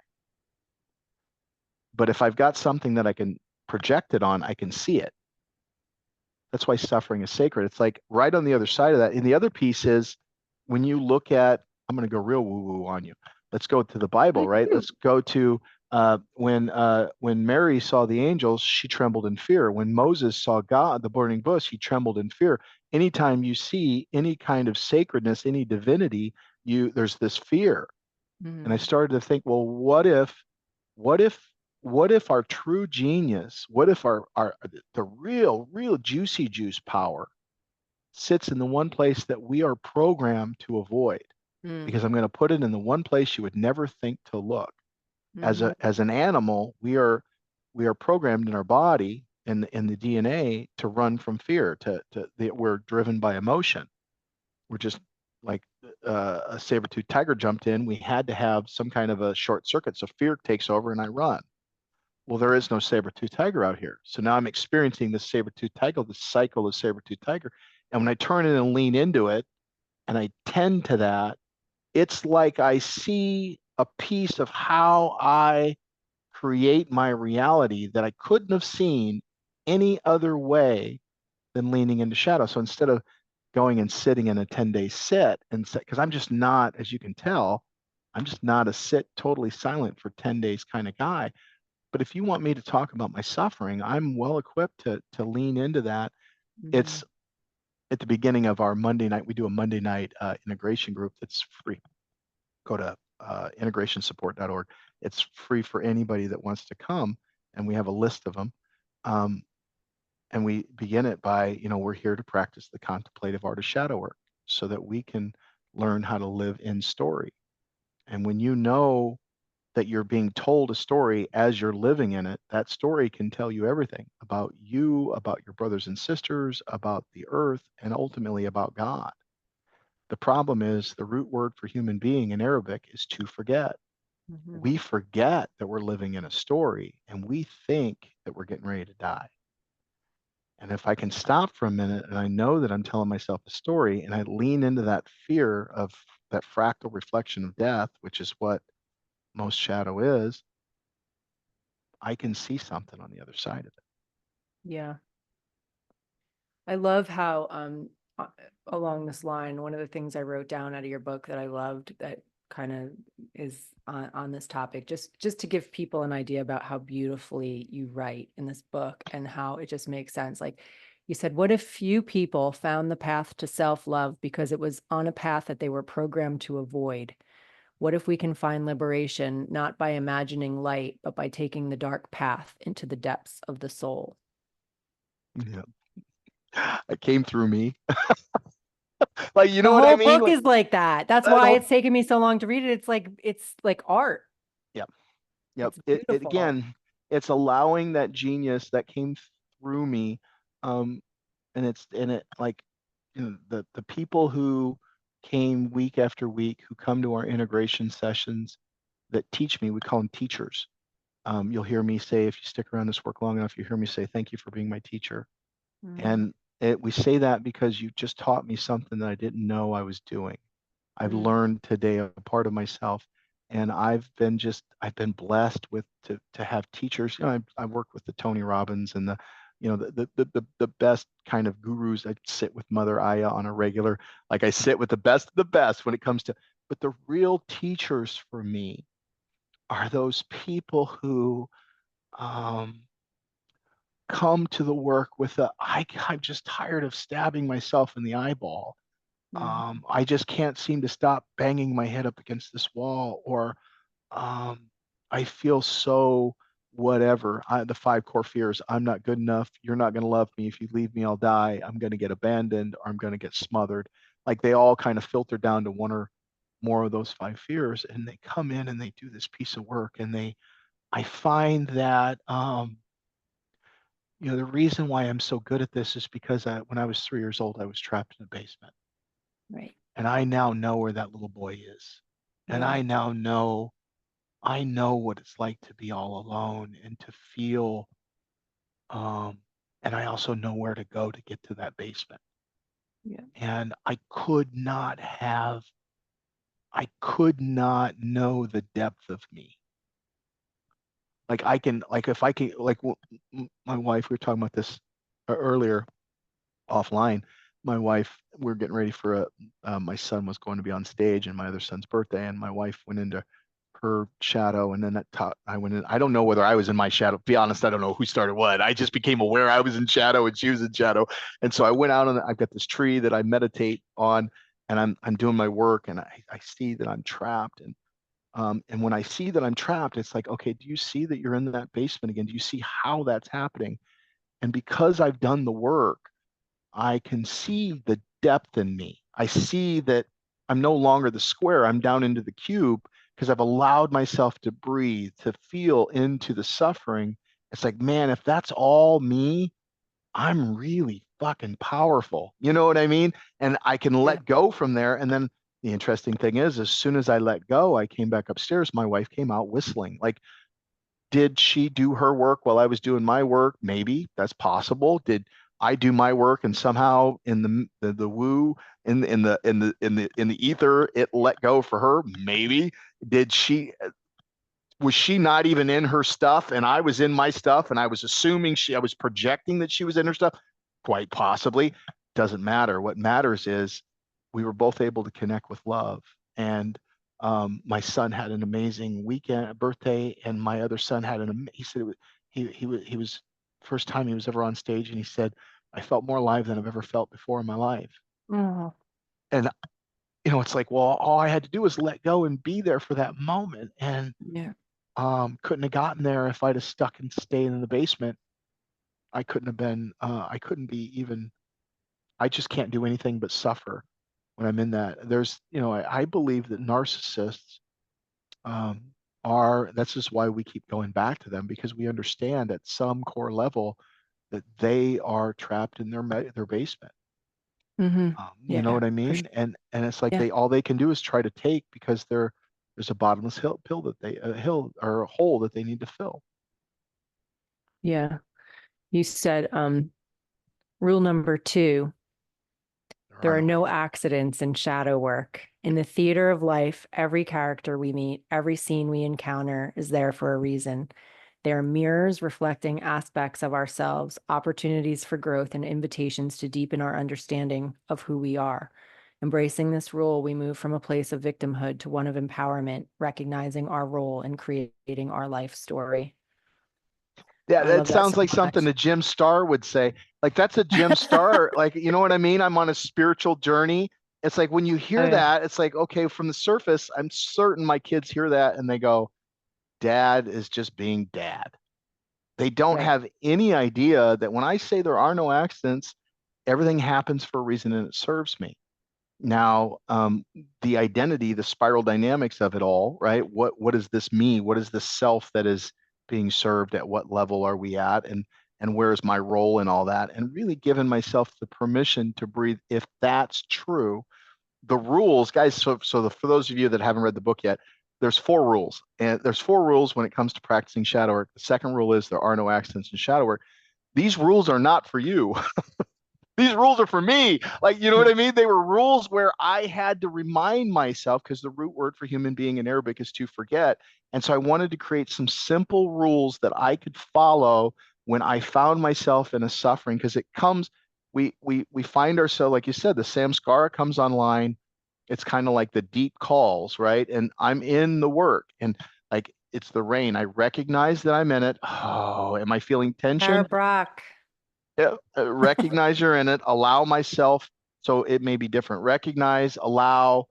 But if I've got something that I can project it on, I can see it. That's why suffering is sacred. It's like right on the other side of that. And the other piece is when you look at, I'm going to go real woo woo on you. Let's go to the Bible, right? Let's go to When Mary saw the angels, she trembled in fear. When Moses saw God, the burning bush, he trembled in fear. Anytime you see any kind of sacredness, any divinity, there's this fear. And I Mm, started to think, well, what if, what if our true genius, what if our the real juicy juice power sits in the one place that we are programmed to avoid? mm, Because I'm going to put it in the one place you would never think to look. mhm, As an animal, we are programmed in our body in the DNA to run from fear. We're driven by emotion. We're just like a saber-toothed tiger jumped in. We had to have some kind of a short circuit, so fear takes over and I run. Well, there is no saber-toothed tiger out here. So now I'm experiencing this saber-toothed tiger, the cycle of saber-toothed tiger. And when I turn it and lean into it and I tend to that, it's like I see a piece of how I create my reality that I couldn't have seen any other way than leaning into shadow. So instead of going and sitting in a 10-day sit and sit, because I'm just not, as you can tell, I'm just not a sit totally silent for 10 days kind of guy. But if you want me to talk about my suffering, I'm well equipped to lean into that. mhm. It's at the beginning of our Monday night. We do a Monday night integration group that's free. Go to integrationsupport.org. It's free for anybody that wants to come, and we have a list of them. Um, and we begin it by, we're here to practice the contemplative art of shadow work so that we can learn how to live in story. And when you know that you're being told a story as you're living in it, that story can tell you everything about you, about your brothers and sisters, about the earth, and ultimately about God. The problem is the root word for human being in Arabic is to forget. Mhm. We forget that we're living in a story and we think that we're getting ready to die. And if I can stop for a minute and I know that I'm telling myself a story and I lean into that fear of that fractal reflection of death, which is what most shadow is, I can see something on the other side of it. Yeah. I love how uh, along this line, one of the things I wrote down out of your book that I loved that kind of is on this topic, just to give people an idea about how beautifully you write in this book and how it just makes sense. Like you said, what if few people found the path to self-love because it was on a path that they were programmed to avoid? What if we can find liberation not by imagining light, but by taking the dark path into the depths of the soul? Yeah. It came through me. Like, you The know what I whole mean? book Like is like that. That's that why whole, it's taken me so long to read it. It's like art. yeah. Yep. It's It beautiful. again, it's allowing that genius that came through me. Um, and it like, the people who came week after week, who come to our integration sessions that teach me, we call them teachers. You'll hear me say, if you stick around this work long enough, you hear me say, thank you for being my teacher. Mm, And we say that because you just taught me something that I didn't know I was doing. I've mm, learned today a part of myself, and I've been blessed with to have teachers. I work with the Tony Robbins and the best kind of gurus. I sit with Mother Aya on a regular, like I sit with the best of the best when it comes to, but the real teachers for me are those people who um, come to the work with I'm just tired of stabbing myself in the eyeball. mm, I just can't seem to stop banging my head up against this wall, or I feel so whatever. The five core fears: I'm not good enough. You're not going to love me. If you leave me, I'll die. I'm going to get abandoned, or I'm going to get smothered. Like they all kind of filter down to one or more of those five fears, and they come in and they do this piece of work, and I find that the reason why I'm so good at this is because when I was 3 years old, I was trapped in a basement. right. And I now know where that little boy is. And Yeah. I know what it's like to be all alone and to feel, um, and I also know where to go to get to that basement. Yeah. And I could not know the depth of me. Like I can, like if I can, like my wife, we were talking about this earlier offline. My wife, we are getting ready for my son was going to be on stage and my other son's birthday, and my wife went into her shadow, and then I went in. I don't know whether I was in my shadow. To be honest, I don't know who started what. I just became aware I was in shadow and she was in shadow. And so I went out and I've got this tree that I meditate on, and I'm doing my work, and I see that I'm trapped. And when I see that I'm trapped, it's like, okay, do you see that you're in that basement again? Do you see how that's happening? And because I've done the work, I can see the depth in me. I see that I'm no longer the square, I'm down into the cube because I've allowed myself to breathe, to feel into the suffering. It's like, man, if that's all me, I'm really fucking powerful. You know what I mean? And I can Yeah. let go from there. And then the interesting thing is, as soon as I let go, I came back upstairs. My wife came out whistling. Like, did she do her work while I was doing my work? Maybe that's possible. Did I do my work and somehow in the woo in the ether it let go for her? Maybe. Did she was she not even in her stuff and I was in my stuff and I was assuming I was projecting that she was in her stuff? Quite possibly. Doesn't matter. What matters is we were both able to connect with love. And my son had an amazing weekend, birthday, and my other son had he said he was first time he was ever on stage, and he said, I felt more alive than I've ever felt before in my life. Oh, And it's like, well, all I had to do was let go and be there for that moment. And yeah. couldn't have gotten there if I'd have stuck and stayed in the basement. I couldn't have been, I couldn't be even, I just can't do anything but suffer when I'm in that. I believe that narcissists um, that's just why we keep going back to them, because we understand at some core level that they are trapped in their basement. Hmm. You know Yeah, what I for sure. mean? And it's like Yeah. all they can do is try to take because there's a bottomless pill that a hill or a hole that they need to fill. Yeah. You said rule number two, There are there are no no accidents. accidents in shadow work. In the theater of life, every character we meet, every scene we encounter is there for a reason. They are mirrors reflecting aspects of ourselves, opportunities for growth, and invitations to deepen our understanding of who we are. Embracing this rule, we move from a place of victimhood to one of empowerment, recognizing our role in creating our life story. Yeah, I that love that sounds so like something much. that Jim Starr would say. Like that's a Jim Starr, like you know what I mean? I'm on a spiritual journey. It's like when you Oh, hear yeah. that, it's like, okay, from the surface, I'm certain my kids hear that and they go, Dad is just being dad. They don't Right. have any idea that when I say there are no accidents, everything happens for a reason and it serves me. Now, the identity, the spiral dynamics of it all, right? What is this me? What is this self that is being served? At what level are we at? And where is my role in all that? And really giving myself the permission to breathe. If that's true, the rules, guys. For those of you that haven't read the book yet, there's four rules, and there's four rules when it comes to practicing shadow work. The second rule is there are no accidents in shadow work. These rules are not for you. These rules are for me. Like, you know what I mean? They were rules where I had to remind myself because the root word for human being in Arabic is to forget. And so I wanted to create some simple rules that I could follow when I found myself in a suffering because it comes, we find ourselves, like you said, the samskara comes online. It's kind of like the deep calls, right? And I'm in the work and like it's the rain. I recognize that I'm in it. Oh, am I feeling tension? Brock. Yeah, recognize you're in it, allow myself, so it may be different. Recognize, allow,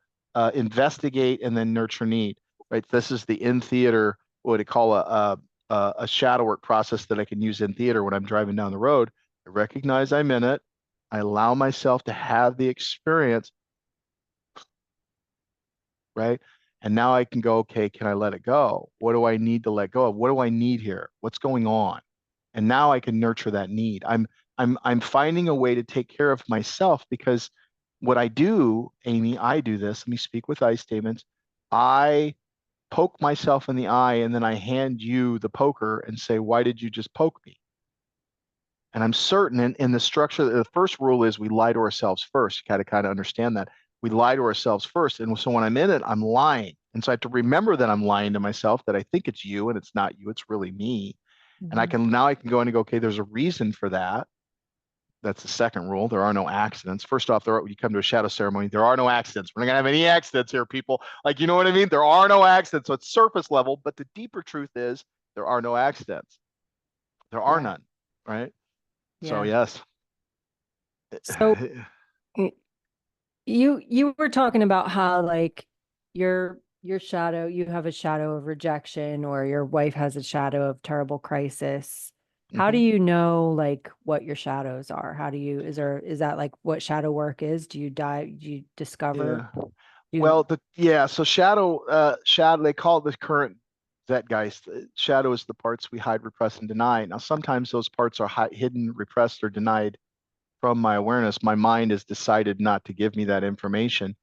investigate, and then nurture need. Right. This is the in theater, what I call a shadow work process that I can use in theater when I'm driving down the road. I recognize I'm in it. I allow myself to have the experience, right? And now I can go, okay, can I let it go? What do I need to let go of? What do I need here? What's going on? And now I can nurture that need. I'm finding a way to take care of myself because what I do, Amy, I do this. Let me speak with I statements. I poke myself in the eye and then I hand you the poker and say, why did you just poke me? And I'm certain in the structure, the first rule is we lie to ourselves first. You got to kind of understand that. We lie to ourselves first. And so when I'm in it, I'm lying. And so I have to remember that I'm lying to myself, that I think it's you and it's not you, it's really me. And Mhm. I can go in and go, okay, there's a reason for that. That's the second rule. There are no accidents. First off, you come to a shadow ceremony, there are no accidents. We're not gonna have any accidents here, people. Like, you know what I mean? There are no accidents. So it's surface level, but the deeper truth is there are no accidents. There are Yeah. none, right? So Yeah. yes. So y- you were talking about how like your shadow, you have a shadow of rejection or your wife has a shadow of terrible crisis. How do Mhm. you know like what your shadows are? How do you is that like what shadow work is? Do you discover Yeah. you Well, so shadow, they call it the current zeitgeist. Shadow is the parts we hide, repress, and deny. Now, sometimes those parts are hidden, repressed, or denied from my awareness. My mind has decided not to give me that information.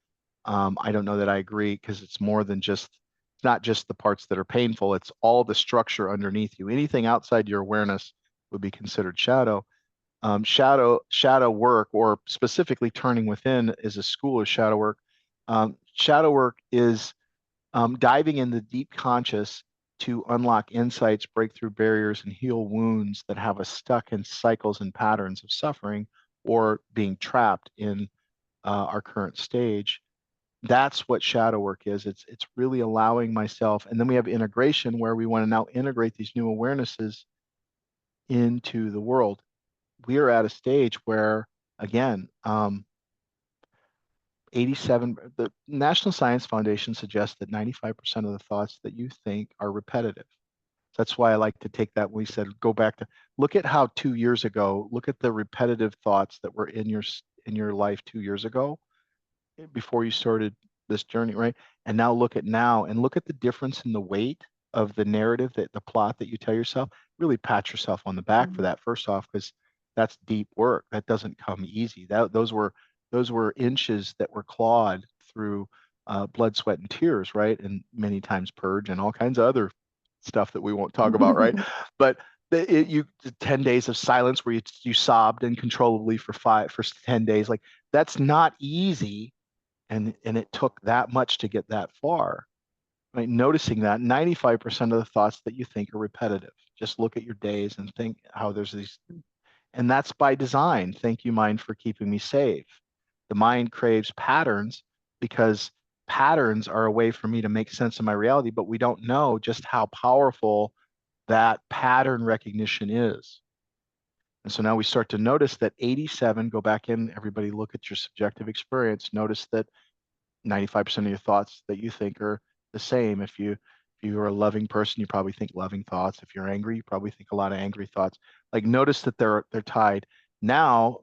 I don't know that I agree because it's more than just, it's not just the parts that are painful, it's all the structure underneath you. Anything outside your awareness would be considered shadow. Shadow work, or specifically turning within, is a school of shadow work. Shadow work is diving in the deep conscious to unlock insights, break through barriers, and heal wounds that have us stuck in cycles and patterns of suffering or being trapped in our current stage. That's what shadow work is. It's really allowing myself, and then we have integration where we want to now integrate these new awarenesses into the world. We are at a stage where, again, 87, the National Science Foundation suggests that 95% of the thoughts that you think are repetitive. That's why I like to take that. We said, go back to look at how 2 years ago, look at the repetitive thoughts that were in your life 2 years ago before you started this journey, right? And now look at now and look at the difference in the weight of the narrative, that the plot that you tell yourself. Really pat yourself on the back for Mhm. that, first off, because that's deep work. That doesn't come easy. Those were inches that were clawed through blood, sweat, and tears, right? And many times purge and all kinds of other stuff that we won't talk about, right? But you 10 days of silence where you sobbed uncontrollably for 10 days, like that's not easy, and it took that much to get that far, right? Noticing that 95% of the thoughts that you think are repetitive. Just look at your days and think how there's these, and that's by design. Thank you, mind, for keeping me safe. The mind craves patterns because patterns are a way for me to make sense of my reality, but we don't know just how powerful that pattern recognition is. And so now we start to notice that 87, go back in, everybody look at your subjective experience, notice that 95% of your thoughts that you think are the same. If you are a loving person, you probably think loving thoughts. If you're angry, you probably think a lot of angry thoughts. Like, notice that they're tied. Now,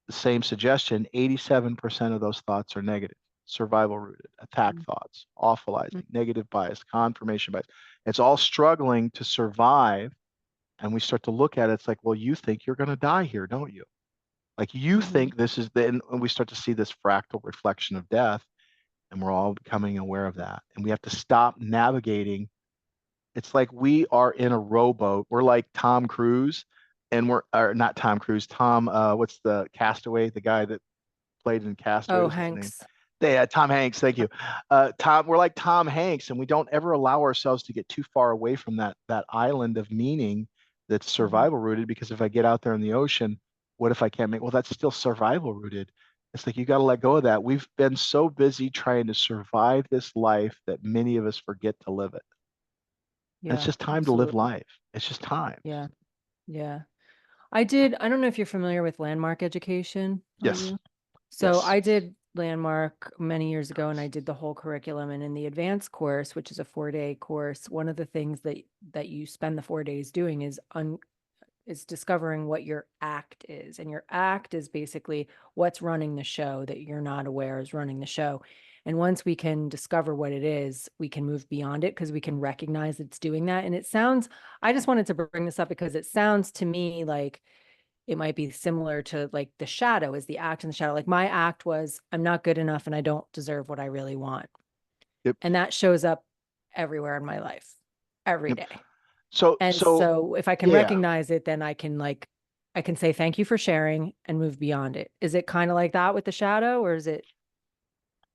the same suggestion, 87% of those thoughts are negative, survival rooted, attack thoughts, awfulizing, negative bias, confirmation bias. It's all struggling to survive. And we start to look at it, it's like, well, you think you're going to die here, don't you? Like, you Mhm. think this is the, and we start to see this fractal reflection of death, and we're all becoming aware of that. And we have to stop navigating. It's like we are in a rowboat. We're like Tom Cruise, and we're, or not Tom Cruise, Tom, what's the Castaway, the guy that played in Castaway, Oh, was his name? Hanks. Yeah, Tom Hanks, thank you. We're like Tom Hanks, and we don't ever allow ourselves to get too far away from that island of meaning that's Mhm. survival rooted. Because if I get out there in the ocean, what if I can't make? Well, that's still survival rooted. It's like you got to let go of that. We've been so busy trying to survive this life that many of us forget to live it. And it's Yeah, just time to live absolutely. life. It's just time. Yeah. Yeah. I don't know if you're familiar with landmark education. Are Yes, you? So yes. I did landmark many years ago and I did the whole curriculum. And in the advanced course, which is a 4-day course, one of the things that you spend the 4 days doing is discovering what your act is. And your act is basically what's running the show that you're not aware is running the show. And once we can discover what it is, we can move beyond it because we can recognize it's doing that. And it sounds, I just wanted to bring this up because it sounds to me like it might be similar to like the shadow is the act in the shadow. Like my act was, I'm not good enough and I don't deserve what I really want. Yep, And that shows up everywhere in my life, every yep. day. So, And so so if I can yeah, recognize it, then I can say thank you for sharing and move beyond it. Is it kind of like that with the shadow or is it?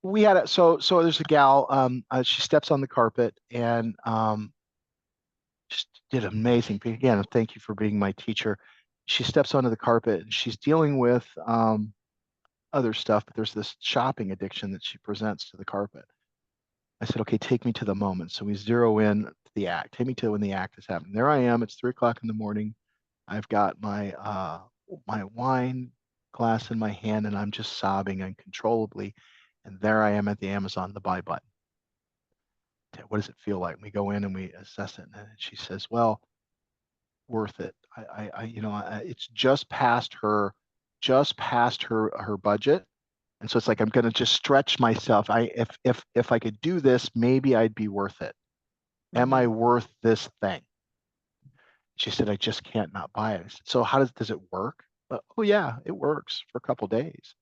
we had a, so there's a gal, she steps on the carpet and just did amazing. Again, thank you for being my teacher. she steps onto the carpet and she's dealing with other stuff, but there's this shopping addiction that she presents to the carpet. I said, okay, take me to the moment. So we zero in to the act. Take me to when the act is happening. There I am. It's 3 o'clock in the morning. I've got my wine glass in my hand and I'm just sobbing uncontrollably. And there I am at the Amazon, the buy button. What does it feel like? We go in and we assess it. And she says, well, worth it. It's just past her budget. And so it's like I'm going to just stretch myself. If I could do this, maybe I'd be worth it. Am I Mm-hmm. worth this thing? She said, I just can't not buy it. I said, so how does it work? Oh yeah, it works for a couple of days.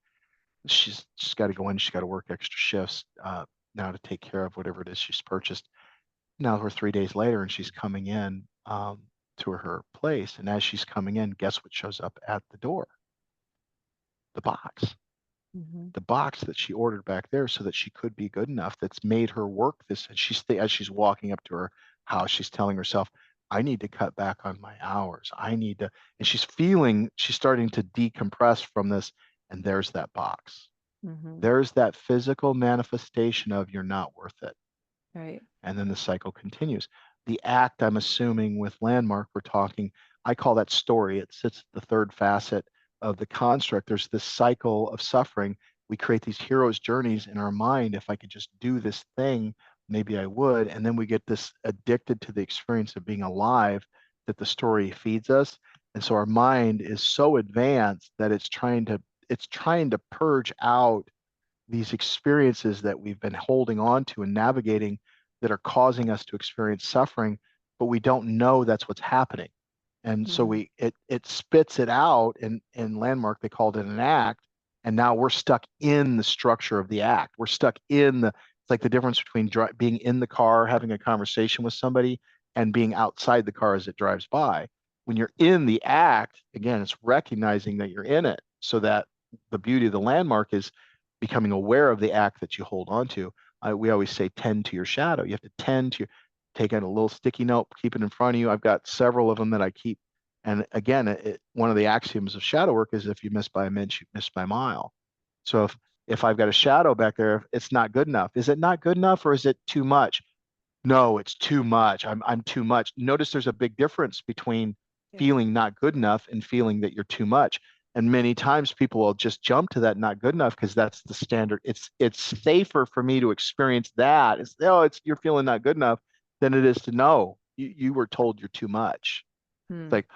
She's got to go in. She's got to work extra shifts now to take care of whatever it is she's purchased. Now we're 3 days later, and she's coming in to her place. And as she's coming in, guess what shows up at the door? The box. Mm-hmm. The box that she ordered back there so that she could be good enough that's made her work this. And as she's walking up to her house, she's telling herself, I need to cut back on my hours. I need to, and she's starting to decompress from this. And there's that box. Mm-hmm. There's that physical manifestation of you're not worth it. Right. And then the cycle continues. The act, I'm assuming with Landmark, we're talking, I call that story. It sits at the third facet of the construct. There's this cycle of suffering. We create these heroes' journeys in our mind. If I could just do this thing, maybe I would. And then we get this addicted to the experience of being alive that the story feeds us. And so our mind is so advanced that it's trying to purge out these experiences that we've been holding on to and navigating that are causing us to experience suffering, but we don't know that's what's happening. And so Mm-hmm. it spits it out in Landmark, they called it an act. And now we're stuck in the structure of the act. We're stuck it's like the difference between being in the car, having a conversation with somebody and being outside the car as it drives by. When you're in the act, again, it's recognizing that you're in it so that the beauty of the Landmark is becoming aware of the act that you hold on to. We always say tend to your shadow. You have to take out a little sticky note, keep it in front of you. I've got several of them that I keep. And again, one of the axioms of shadow work is if you miss by an inch, you miss by a mile. So if I've got a shadow back there, it's not good enough. Is it not good enough or is it too much? No, it's too much. I'm too much. Notice there's a big difference between Yeah. feeling not good enough and feeling that you're too much. And many times people will just jump to that not good enough because that's the standard. It's safer for me to experience that. It's you're feeling not good enough than it is to know you were told you're too much. It's Mm. like,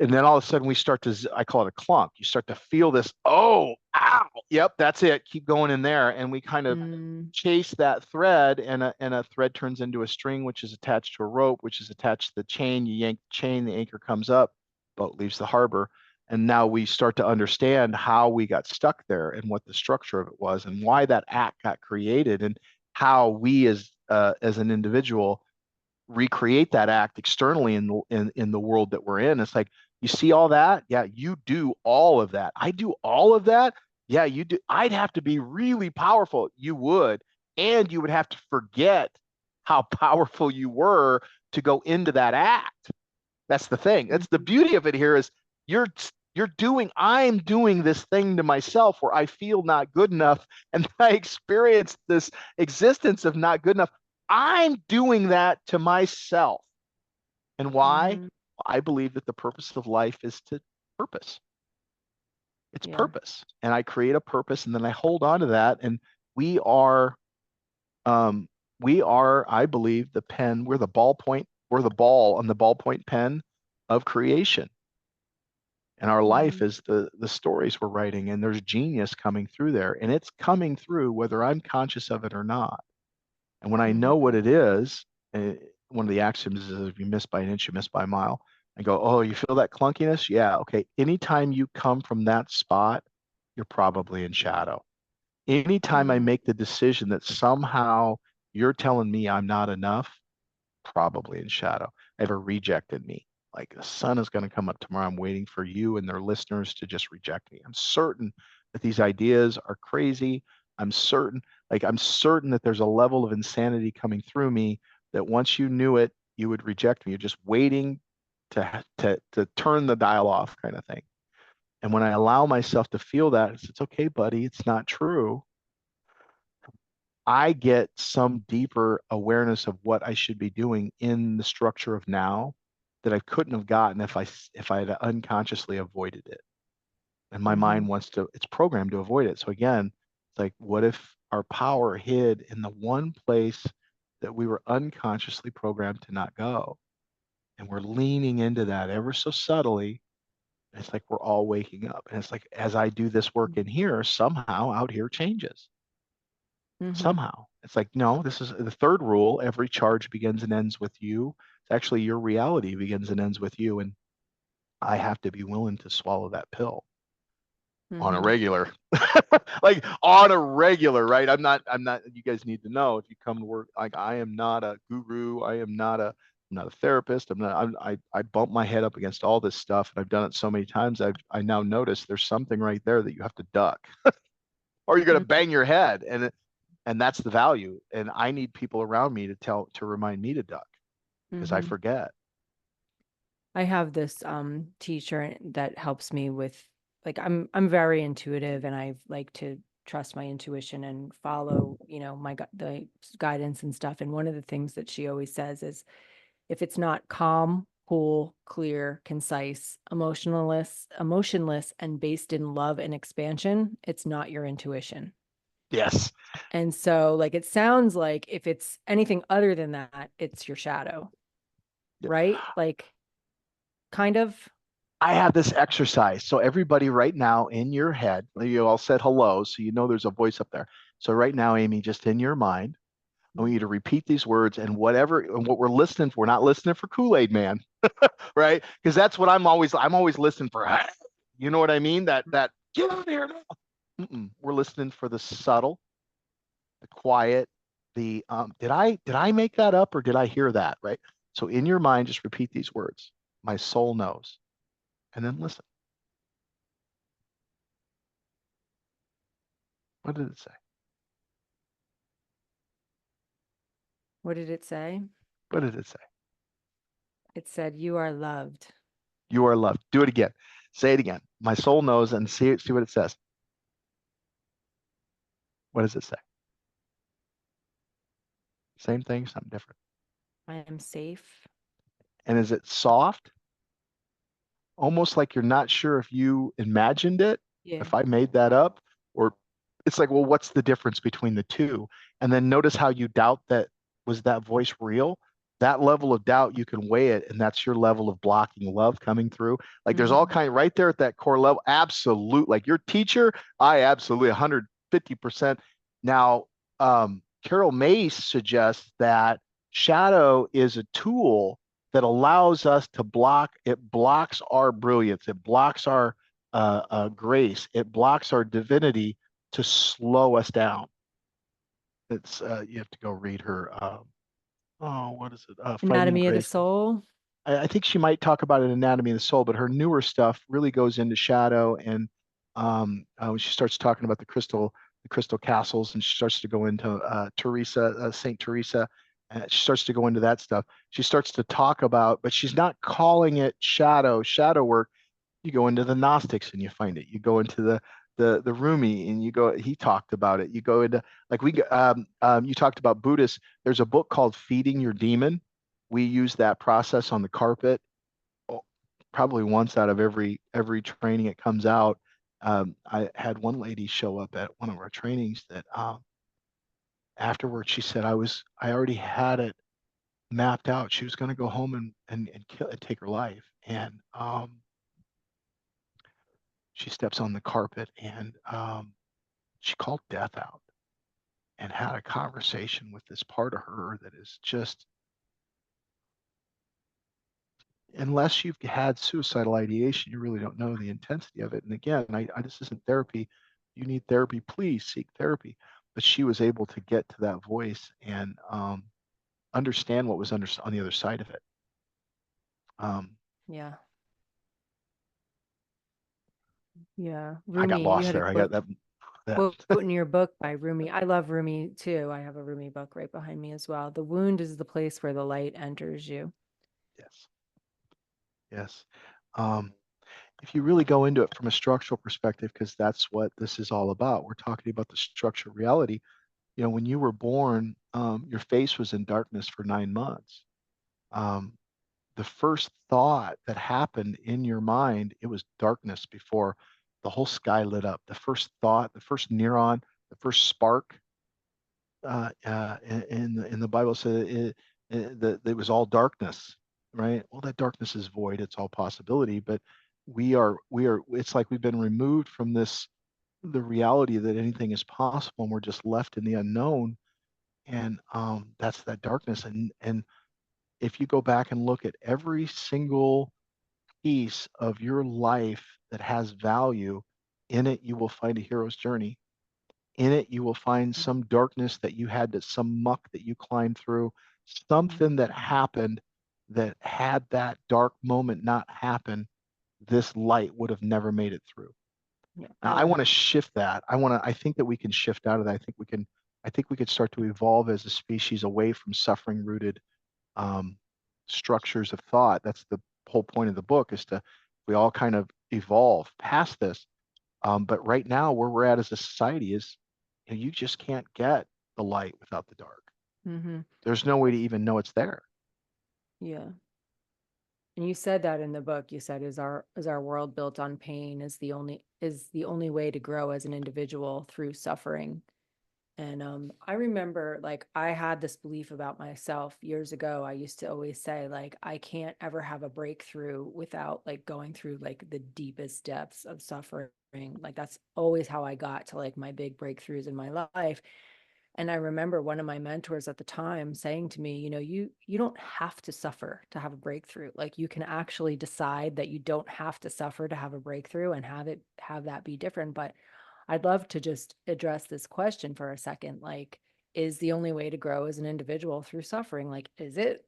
and then all of a sudden we start to, I call it a clunk. You start to feel this, oh, ow, yep, that's it. Keep going in there. And we kind of Mm. chase that thread, and a thread turns into a string, which is attached to a rope, which is attached to the chain. You yank the chain, the anchor comes up, boat leaves the harbor. And now we start to understand how we got stuck there and what the structure of it was and why that act got created and how we as an individual recreate that act externally in the world that we're in. It's like, you see all that? Yeah, you do all of that. I do all of that. Yeah, you do. I'd have to be really powerful. You would. And you would have to forget how powerful you were to go into that act. That's the thing. That's the Mm-hmm. beauty of it here is you're I'm doing this thing to myself where I feel not good enough and I experience this existence of not good enough. I'm doing that to myself. And why? Mm-hmm. I believe that the purpose of life is to purpose. It's Yeah. purpose. And I create a purpose and then I hold on to that. And we are, um, I believe, the pen, we're the ball on the ballpoint pen of creation. And our life Mm-hmm. is the stories we're writing, and there's genius coming through there. And it's coming through whether I'm conscious of it or not. And when I know Mm-hmm. what it is, one of the axioms is if you miss by an inch, you miss by a mile. I go, oh, you feel that clunkiness? Yeah, okay. Anytime you come from that spot, you're probably in shadow. Anytime I Mm-hmm. make the decision that somehow you're telling me I'm not enough, probably in shadow. I have a reject in me. Like the sun is going to come up tomorrow. I'm waiting for you and their listeners to just reject me. I'm certain that these ideas are crazy. I'm certain that there's a level of insanity coming through me that once you knew it, you would reject me. You're just waiting to turn the dial off kind of thing. And when I allow myself to feel that, it's okay, buddy, it's not true. I get some deeper awareness of what I should be doing in the structure of now that I couldn't have gotten if I had unconsciously avoided it. And my Mm-hmm. mind wants to, it's programmed to avoid it. So again, it's like, what if our power hid in the one place that we were unconsciously programmed to not go? And we're leaning into that ever so subtly. And it's like we're all waking up. And it's like, as I do this work in here, somehow out here changes. Mm-hmm. Somehow. It's like, no, this is the third rule. Every charge begins and ends with you. It's actually your reality begins and ends with you. And I have to be willing to swallow that pill on a Mm-hmm. regular. Like on a regular, right? I'm not, you guys need to know if you come to work, like I am not a guru. I'm not a therapist. I bump my head up against all this stuff and I've done it so many times. I now notice there's something right there that you have to duck or you're going to bang your head. And that's the value. And I need people around me to remind me to duck because I Mm-hmm. forget. I have this teacher that helps me with, like, I'm very intuitive and I like to trust my intuition and follow, my the guidance and stuff. And one of the things that she always says is if it's not calm, cool, clear, concise, emotionless and based in love and expansion, it's not your intuition. Yes. And so like it sounds like if it's anything other than that, it's your shadow, right? Like kind of. I have this exercise. So everybody right now in your head, you all said hello, so you know there's a voice up there. So right now, Amy, just in your mind, I want you to repeat these words and whatever and what we're listening for. We're not listening for Kool-Aid Man, right? Because that's what I'm always listening for. You know what I mean? That get out of here now. We're listening for the subtle, the quiet, the did I make that up or did I hear that? Right. So in your mind, just repeat these words. My soul knows. And then listen. What did it say? What did it say? What did it say? It said, "You are loved." You are loved. Do it again. Say it again. My soul knows and see what it says. What does it say? Same thing, something different. I am safe. And is it soft? Almost like you're not sure if you imagined it, Yeah. if I made that up, or it's like, well, what's the difference between the two? And then notice how you doubt that was that voice real? That level of doubt, you can weigh it, and that's your level of blocking love coming through. Like there's all Mm-hmm. kind right there at that core level. Absolute, like your teacher, I absolutely 150%. Now, Carol Mace suggests that shadow is a tool that allows us to it blocks our brilliance, it blocks our grace, it blocks our divinity to slow us down. It's you have to go read her. Oh, what is it? Fighting Anatomy of the Grace. soul. I think she might talk about an anatomy of the soul, but her newer stuff really goes into shadow. And when she starts talking about the crystal castles, and she starts to go into Teresa, Saint Teresa, and she starts to go into that stuff. She starts to talk about, but she's not calling it shadow work. You go into the Gnostics and you find it. You go into the Rumi and you go. He talked about it. You go into like you talked about Buddhists. There's a book called Feeding Your Demon. We use that process on the carpet probably once out of every training it comes out. I had one lady show up at one of our trainings that afterwards she said I already had it mapped out. She was going to go home and kill and take her life. And she steps on the carpet and she called death out and had a conversation with this part of her that is just unless you've had suicidal ideation, you really don't know the intensity of it. And again, this isn't therapy. You need therapy, please seek therapy. But she was able to get to that voice and understand what was on the other side of it. Um, Yeah. Yeah. I got Rumi, you lost had a there. I got that. quote in your book by Rumi. I love Rumi too. I have a Rumi book right behind me as well. The wound is the place where the light enters you. Yes. Yes. Um, if you really go into it from a structural perspective, because that's what this is all about, we're talking about the structure of reality. When you were born, your face was in darkness for 9 months. Um, the first thought that happened in your mind, it was darkness before the whole sky lit up. The first thought, the first neuron, the first spark in the Bible said that it was all darkness, right? Well, that darkness is void. It's all possibility, but we are. It's like we've been removed from the reality that anything is possible, and we're just left in the unknown. And that's that darkness. And if you go back and look at every single piece of your life that has value, in it you will find a hero's journey. In it you will find some darkness that you had, that some muck that you climbed through, Mhm. something that happened that had that dark moment not happen, this light would have never made it through. Yeah, Now I I would. want to shift that. I think that we can shift out of that. I think we could start to evolve as a species away from suffering rooted um, structures of thought. That's the whole point of the book, is to we all kind of evolve past this. But right now, where we're at as a society is, you just can't get the light without the dark. Mm-hmm. There's no way to even know it's there. Yeah. And you said that in the book. You said, is our world built on pain? Is the only way to grow as an individual through suffering? And I remember, like, I had this belief about myself years ago. I used to always say, like, I can't ever have a breakthrough without, like, going through, like, the deepest depths of suffering. Like, that's always how I got to, like, my big breakthroughs in my life. And I remember one of my mentors at the time saying to me, you don't have to suffer to have a breakthrough. Like, you can actually decide that you don't have to suffer to have a breakthrough and have that be different. But I'd love to just address this question for a second. Like, is the only way to grow as an individual through suffering? Like, is it?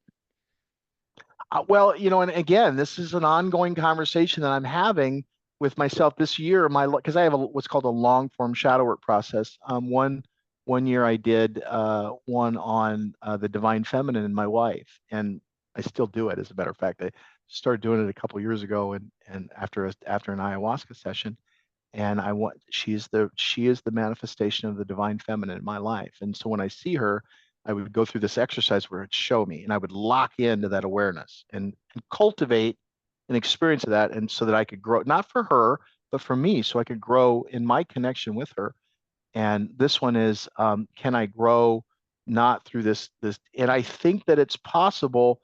Well, and again, this is an ongoing conversation that I'm having with myself this year. Because I have what's called a long form shadow work process. One year I did one on the divine feminine in my wife, and I still do it. As a matter of fact, I started doing it a couple years ago, and after an ayahuasca session, and I want she is the manifestation of the divine feminine in my life. And so when I see her, I would go through this exercise where it'd show me, and I would lock into that awareness and cultivate an experience of that, and so that I could grow, not for her but for me, so I could grow in my connection with her. And this one is, can I grow not through this? And I think that it's possible,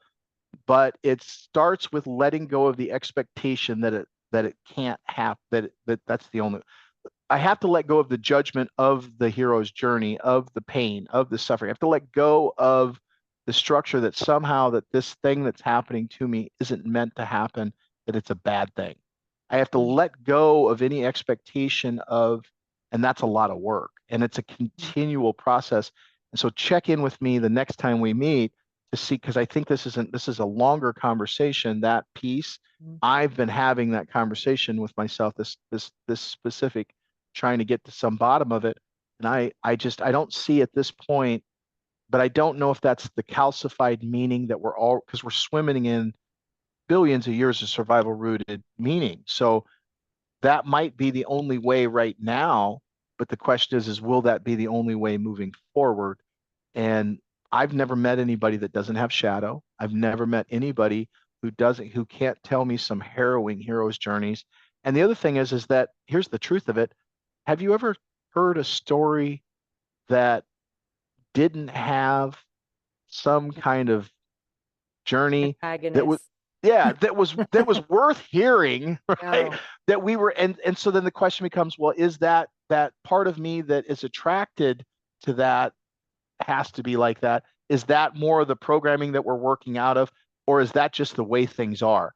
but it starts with letting go of the expectation that it can't happen, that's the only. I have to let go of the judgment of the hero's journey, of the pain, of the suffering. I have to let go of the structure that somehow that this thing that's happening to me isn't meant to happen, that it's a bad thing. I have to let go of any expectation of, and that's a lot of work. And it's a continual process. And so check in with me the next time we meet to see, because I think this is a longer conversation, that piece. I've been having that conversation with myself, this specific, trying to get to some bottom of it. And I don't see at this point, but I don't know if that's the calcified meaning that we're all, because we're swimming in billions of years of survival rooted meaning. So that might be the only way right now. But the question is will that be the only way moving forward? And I've never met anybody that doesn't have shadow. I've never met anybody who can't tell me some harrowing hero's journeys. And the other thing is that here's the truth of it. Have you ever heard a story that didn't have some kind of journey that was, Antagonist. yeah, that was worth hearing, right? No. That we were, and so then the question becomes, well, is that part of me that is attracted to that, has to be like that? Is that more of the programming that we're working out of, or is that just the way things are?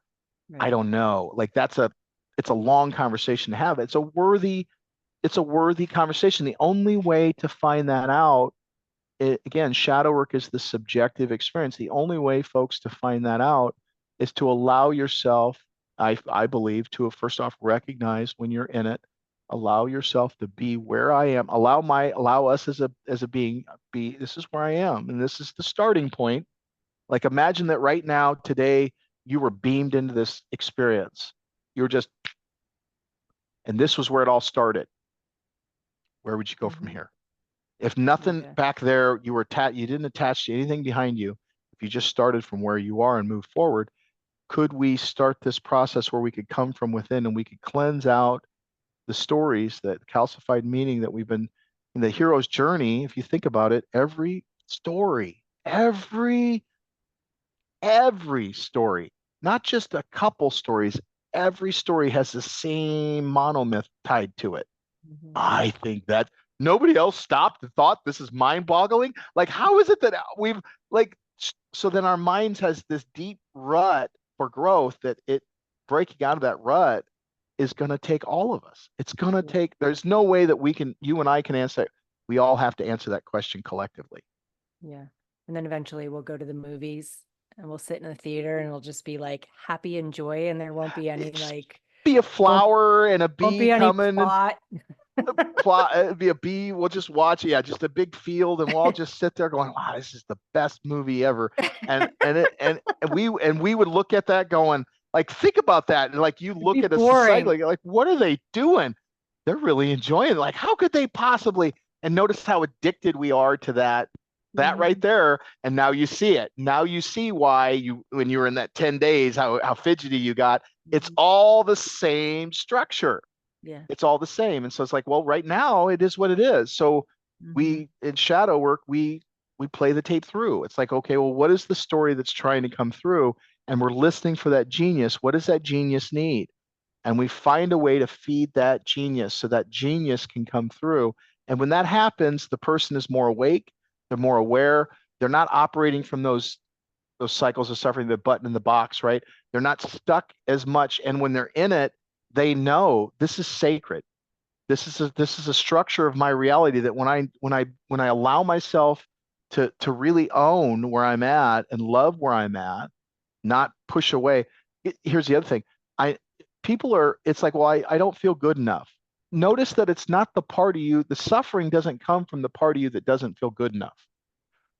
I Right. don't know. Like it's a long conversation to have. It's a worthy conversation. The only way to find that out, again, shadow work is the subjective experience. The only way, folks, to find that out is to allow yourself, I believe, to first off recognize when you're in it, allow yourself to be where I am, allow us as a being, this is where I am, and this is the starting point. Like imagine that right now, today, you were beamed into this experience. You were just, and this was where it all started. Where would you go from Mm-hmm. here? If nothing Yeah. back there, you didn't attach to anything behind you. If you just started from where you are and moved forward, could we start this process where we could come from within and we could cleanse out the stories, that calcified meaning that we've been in the hero's journey? If you think about it, every story, every story, not just a couple stories, every story has the same monomyth tied to it. Mm-hmm. I think that nobody else stopped and thought this is mind-boggling. Like, how is it that we've like so then our minds has this deep rut for growth that it breaking out of that rut is going to take all of us. It's going to Yeah. take, there's no way that you and I can answer it. We all have to answer that question collectively. Yeah. And then eventually we'll go to the movies and we'll sit in the theater and it'll just be like happy and joy and there won't be any It's like be a won't flower and a won't bee be any coming and plot. plot. It'd be a bee. We'll just watch. Yeah, just a big field, and we'll all just sit there going, "Wow, this is the best movie ever." And we would look at that going, like, think about that. And like you It'd look be at a society, boring. like what are they doing? They're really enjoying it. Like, how could they possibly? And notice how addicted we are to that right Mhm. there. And now you see it. Now you see why you, when you were in that 10 days, how fidgety you got. It's Mhm. all the same structure. Yeah. It's all the same. And so it's like, well, right now it is what it is. So Mhm. we in shadow work, we play the tape through. It's like, okay, well, what is the story that's trying to come through? And we're listening for that genius. What does that genius need? And we find a way to feed that genius so that genius can come through. And when that happens, the person is more awake, they're more aware, they're not operating from those cycles of suffering, the button in the box, right? They're not stuck as much. And when they're in it, they know this is sacred. This is a structure of my reality that when I allow myself to really own where I'm at and love where I'm at, not push away. Here's the other thing. I People are, it's like, well, I don't feel good enough. Notice that it's not the part of you, the suffering doesn't come from the part of you that doesn't feel good enough.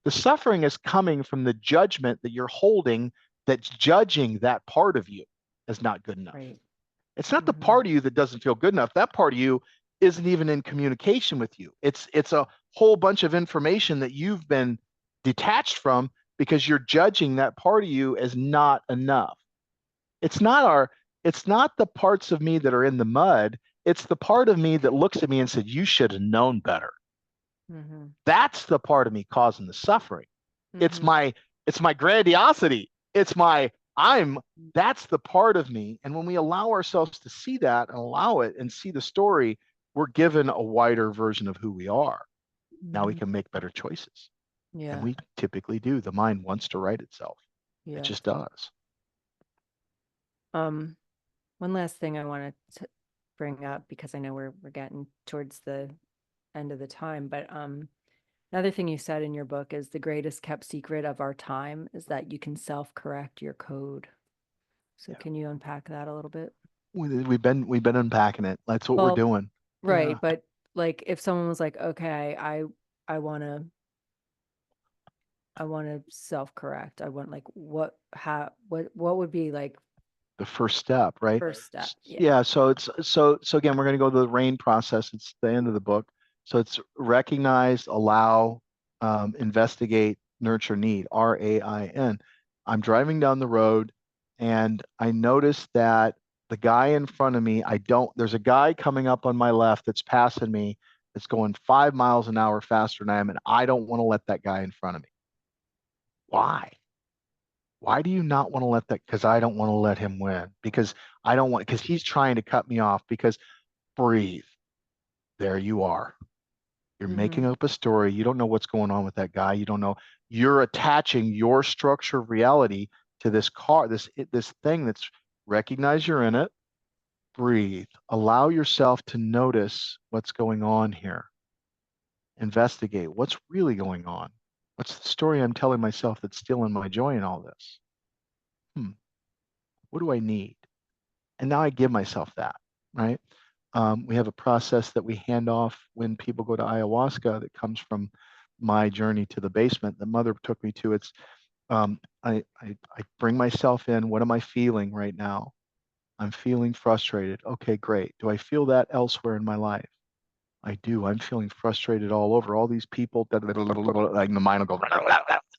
The suffering is coming from the judgment that you're holding that's judging that part of you as not good enough. Right. It's not the Mhm. part of you that doesn't feel good enough. That part of you isn't even in communication with you. It's a whole bunch of information that you've been detached from because you're judging that part of you as not enough. It's not our it's not the parts of me that are in the mud. It's the part of me that looks at me and said, "You should have known better." Mhm. That's the part of me causing the suffering. It's Mhm. my it's my grandiosity. It's my I'm That's the part of me. And when we allow ourselves to see that and allow it and see the story, we're given a wider version of who we are. Now we Mhm. can make better choices. And Yeah. we typically do. The mind wants to right itself. It Yeah. just does. Um, One last thing I wanted to bring up because I know we're getting towards the end of the time, but another thing you said in your book is the greatest kept secret of our time is that you can self-correct your code. So Yeah. can you unpack that a little bit? We've been unpacking it. That's what we're Well, doing. Yeah. right, but like if someone was like, okay, I want to self-correct. I want like what would be like The first step, right? first step? Yeah. Yeah, so again, we're going to go to the RAIN process. It's the end of the book. So it's recognize, allow, investigate, nurture, need, RAIN. I'm driving down the road and I notice that the guy in front of me, there's a guy coming up on my left that's passing me, that's going 5 miles an hour faster than I am, and I don't want to let that guy in front of me. Why? Why do you not want to let that? Because I don't want to let him win. Because he's trying to cut me off. Because breathe. There you are. You're Mm-hmm. making up a story. You don't know what's going on with that guy. You don't know. You're attaching your structure of reality to this car, this thing that's recognize you're in it. Breathe. Allow yourself to notice what's going on here. Investigate what's really going on. What's the story I'm telling myself that's stealing my joy in all this? Hmm. What do I need? And now I give myself that, right? We have a process that we hand off when people go to ayahuasca that comes from my journey to the basement. The mother took me to. I bring myself in. What am I feeling right now? I'm feeling frustrated. Okay, great. Do I feel that elsewhere in my life? I do. I'm feeling frustrated all over. All these people, like the mind will go,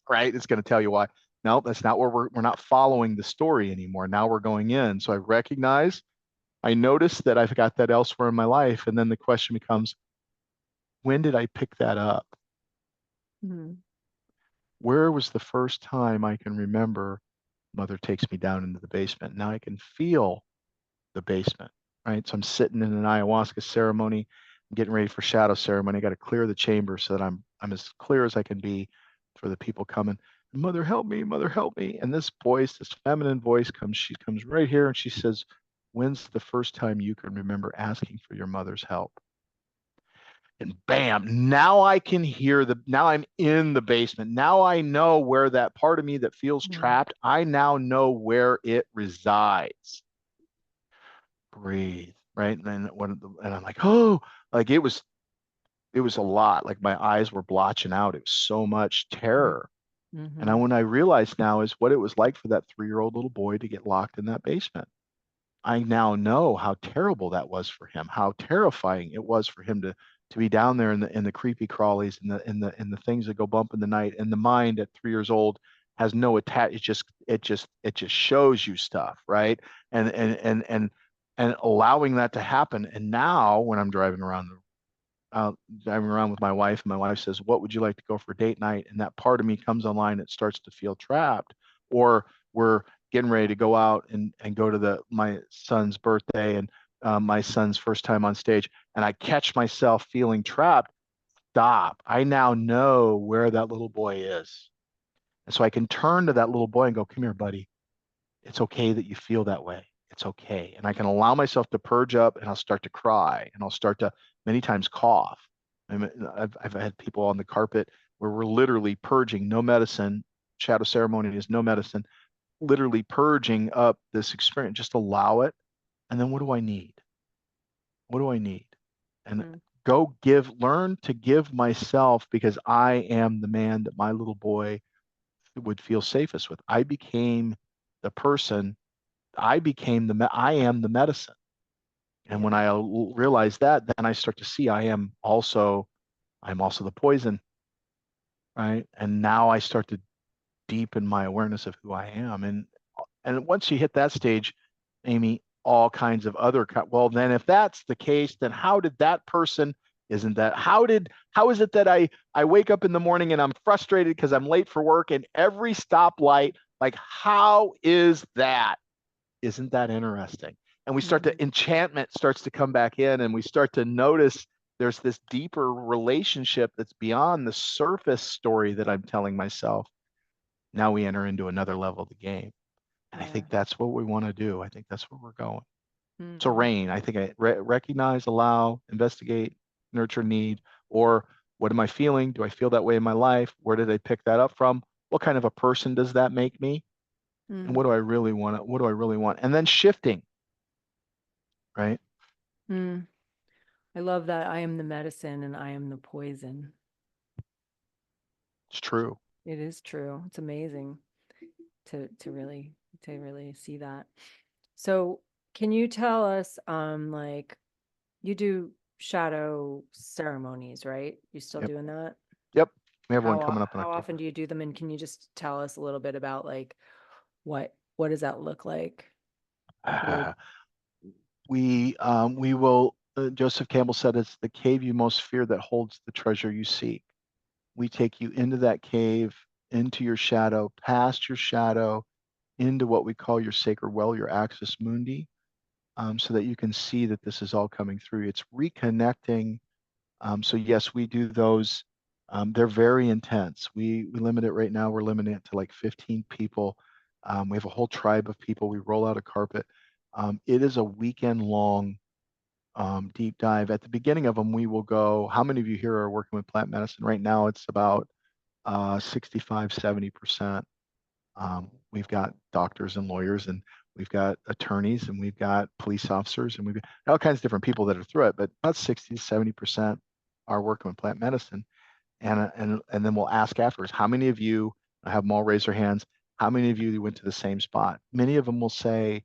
right? It's going to tell you why. No, that's not where we're not following the story anymore. Now we're going in. So I recognize, I notice that I've got that elsewhere in my life. And then the question becomes, when did I pick that up? Mm-hmm. Where was the first time I can remember mother takes me down into the basement? Now I can feel the basement, right? So I'm sitting in an ayahuasca ceremony, I'm getting ready for shadow ceremony. I got to clear the chamber so that I'm as clear as I can be for the people coming. Mother, help me, mother, help me. And this voice, this feminine voice comes, she comes right here and she says, when's the first time you can remember asking for your mother's help? And bam, now I can hear now I'm in the basement. Now I know where that part of me that feels trapped, I now know where it resides. Breathe, right? And then and I'm like, oh, like it was a lot. Like my eyes were blotching out. It was so much terror. And Mm-hmm. when I realized now is what it was like for that 3-year-old little boy to get locked in that basement. I now know how terrible that was for him, how terrifying it was for him to be down there in the creepy crawlies and the things that go bump in the night. And the mind at 3 years old has no attach. It just shows you stuff, right? And and and and and allowing that to happen. And now when I'm driving around with my wife, and my wife says, "What would you like to go for date night?" And that part of me comes online that starts to feel trapped, or we're getting ready to go out and go to my son's birthday and my son's first time on stage, and I catch myself feeling trapped. Stop! I now know where that little boy is, and so I can turn to that little boy and go, "Come here, buddy. It's okay that you feel that way. It's okay." And I can allow myself to purge up and I'll start to cry and I'll start to many times cough. I've had people on the carpet where we're literally purging, no medicine. Shadow ceremony is no medicine, literally purging up this experience. Just allow it. And then what do I need? What do I need? And learn to give myself because I am the man that my little boy would feel safest with. The person I am the medicine. And when Yeah. I realize that, then I start to see I'm also the poison, right? And now I start to deepen my awareness of who I am. And once you hit that stage, Amy, all kinds of well, then if that's the case, then how did that person isn't that how is it that I wake up in the morning and I'm frustrated because I'm late for work and every stoplight, like how is that? Isn't that interesting? And we start Mm-hmm. to enchantment starts to come back in and we start to notice there's this deeper relationship that's beyond the surface story that I'm telling myself. Now we enter into another level of the game. And I Yeah. think that's what we want to do. I think that's where we're going. So Mm-hmm. rain, I think recognize, allow, investigate, nurture, need, or what am I feeling? Do I feel that way in my life? Where did I pick that up from? What kind of a person does that make me? And what do I really want? What do I really want? And then shifting, right? Mm-hmm. I love that I am the medicine and I am the poison. It's true. It is true. It's amazing to really see that. So, can you tell us like you do shadow ceremonies, right? You still Yep. doing that? Yep. We have one coming up in How often October. do you do them, and can you just tell us a little bit about like what does that look like? What are We will. Joseph Campbell said, "It's the cave you most fear that holds the treasure you seek." We take you into that cave, into your shadow, past your shadow, into what we call your sacred well, your axis mundi, so that you can see that this is all coming through. It's reconnecting. So yes, we do those. They're very intense. We limit it right now. We're limiting it to like 15 people. We have a whole tribe of people. We roll out a carpet. It is a weekend long deep dive. At the beginning of them, we will go. How many of you here are working with plant medicine? Right now, it's about 65, 70%. We've got doctors and lawyers, and we've got attorneys, and we've got police officers, and we've got all kinds of different people that are through it. But about 60 to 70% are working with plant medicine. And then we'll ask afterwards, how many of you I have them all raise their hands. How many of you went to the same spot? Many of them will say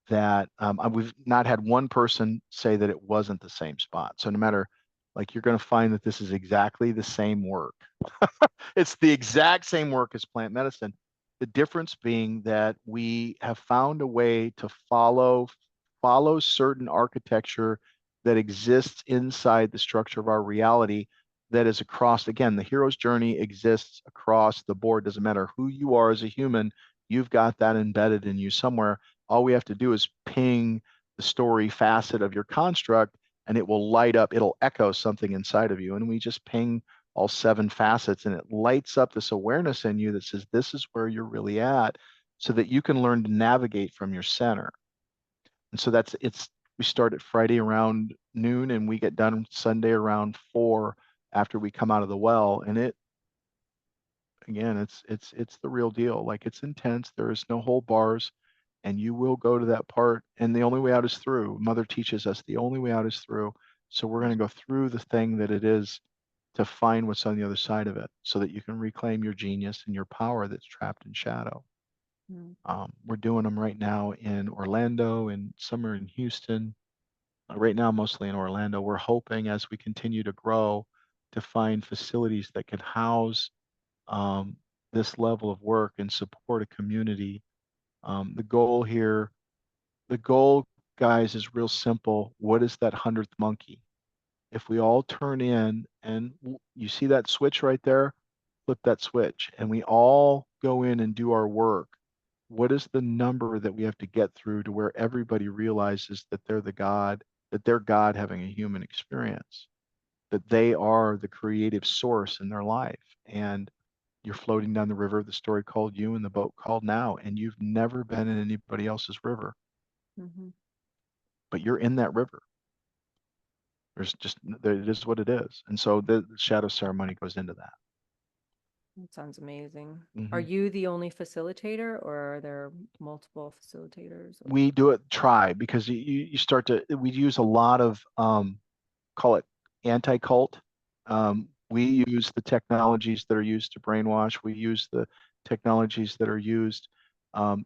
that we've not had one person say that it wasn't the same spot. So no matter, like, you're going to find that this is exactly the same work. It's the exact same work as plant medicine. The difference being that we have found a way to follow certain architecture that exists inside the structure of our reality that is across, again, the hero's journey exists across the board. Doesn't matter who you are as a human, you've got that embedded in you somewhere. All we have to do is ping the story facet of your construct and it will light up, it'll echo something inside of you. And we just ping all seven facets and it lights up this awareness in you that says, this is where you're really at, so that you can learn to navigate from your center. And so we start at Friday around noon and we get done Sunday around 4 after we come out of the well. And again, it's the real deal. Like, it's intense. There is no hold bars, and you will go to that part. And the only way out is through. Mother teaches us the only way out is through. So we're going to go through the thing that it is to find what's on the other side of it, so that you can reclaim your genius and your power that's trapped in shadow. Mm. We're doing them right now in Orlando and some are in Houston. Right now, mostly in Orlando. We're hoping as we continue to grow to find facilities that can house um, this level of work and support a community. The goal here, the goal, guys, is real simple. What is that 100th monkey? If we all turn in and you see that switch right there, flip that switch and we all go in and do our work. What is the number that we have to get through to where everybody realizes that they're the God, that they're God having a human experience, that they are the creative source in their life? And you're floating down the river, the story called you and the boat called now, and you've never been in anybody else's river, Mm-hmm. but you're in that river. It is what it is. And so the shadow ceremony goes into that. That sounds amazing. Are Hmm. you the only facilitator or are there multiple facilitators? Or... We do it try because you start to, we use a lot of, call it anti-cult. We use the technologies that are used to brainwash. We use the technologies that are used.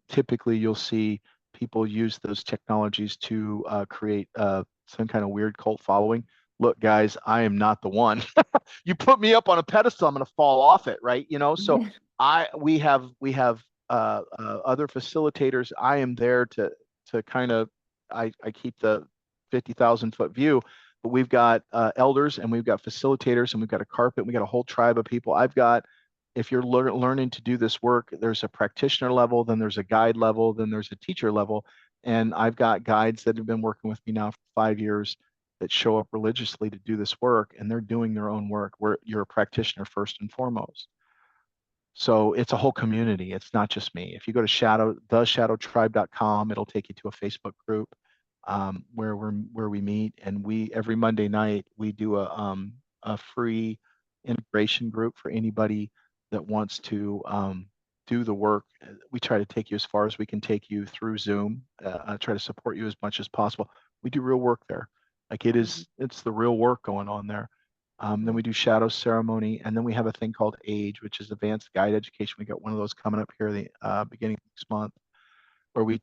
Typically, you'll see people use those technologies to create some kind of weird cult following. Look, guys, I am not the one. You put me up on a pedestal, I'm going to fall off it, right? So Yeah. we have other facilitators. I am there to kind of, I keep the 50,000-foot view, but we've got elders and we've got facilitators and we've got a carpet. And we got a whole tribe of people. If you're learning to do this work, there's a practitioner level, then there's a guide level, then there's a teacher level. And I've got guides that have been working with me now for 5 years that show up religiously to do this work, and they're doing their own work where you're a practitioner first and foremost. So it's a whole community. It's not just me. If you go to theshadowtribe.com, it'll take you to a Facebook group where we meet, and we every Monday night we do a free integration group for anybody that wants to do the work. We try to take you as far as we can take you through Zoom. Try to support you as much as possible. We do real work there. Like, Mhm. it's the real work going on there. Then Mm. we do shadow ceremony, and then we have a thing called Age, which is advanced guide education. We got one of those coming up here the beginning of next month, where we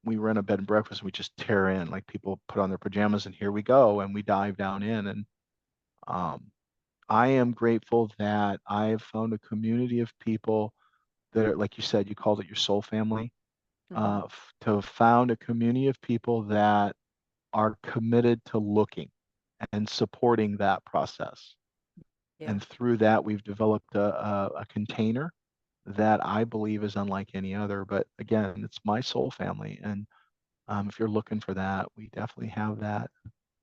we run a bed and breakfast and we just tear in, like, people put on their pajamas and here we go, and we dive down in. And um, I am grateful that I've found a community of people that are, like you said, you called it your soul family. Mm-hmm. To have found a community of people that are committed to looking and supporting that process. Yeah. And through that, we've developed a container that I believe is unlike any other. But again, it's my soul family. And if you're looking for that, we definitely have that.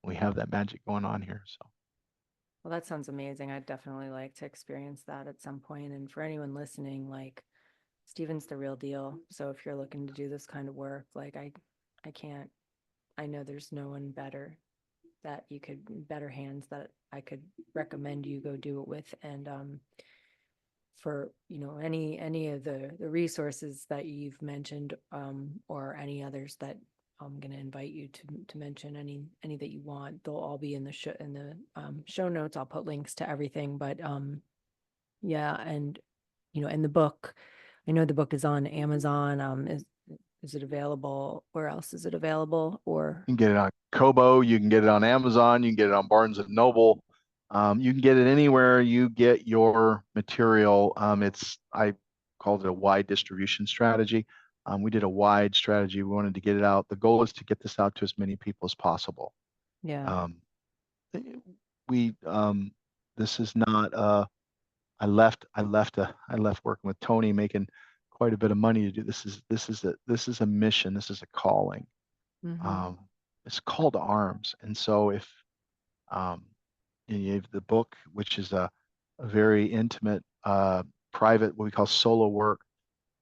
We have that magic going on here. So Well, that sounds amazing. I'd definitely like to experience that at some point. And for anyone listening, like Steven's the real deal. So if you're looking to do this kind of work, like I can't, I know there's no one better that you could, better hands that I could recommend you go do it with. And for, any of the resources that you've mentioned, or any others that I'm going to invite you to mention, any that you want, they'll all be in the show notes. I'll put links to everything, but yeah. And and the book, I know the book is on Amazon. Is it available? Where else is it available? Or You can get it on Kobo, you can get it on Amazon, you can get it on Barnes and Noble. You can get it anywhere you get your material. I called it a wide distribution strategy. We did a wide strategy. We wanted to get it out. The goal is to get this out to as many people as possible. yeah. Um, we this is not I left working with Tony making quite a bit of money to do this is a mission. This is a calling. Hmm. Um, it's called to arms. And so if um, you have the book, which is a very intimate, private, what we call solo work.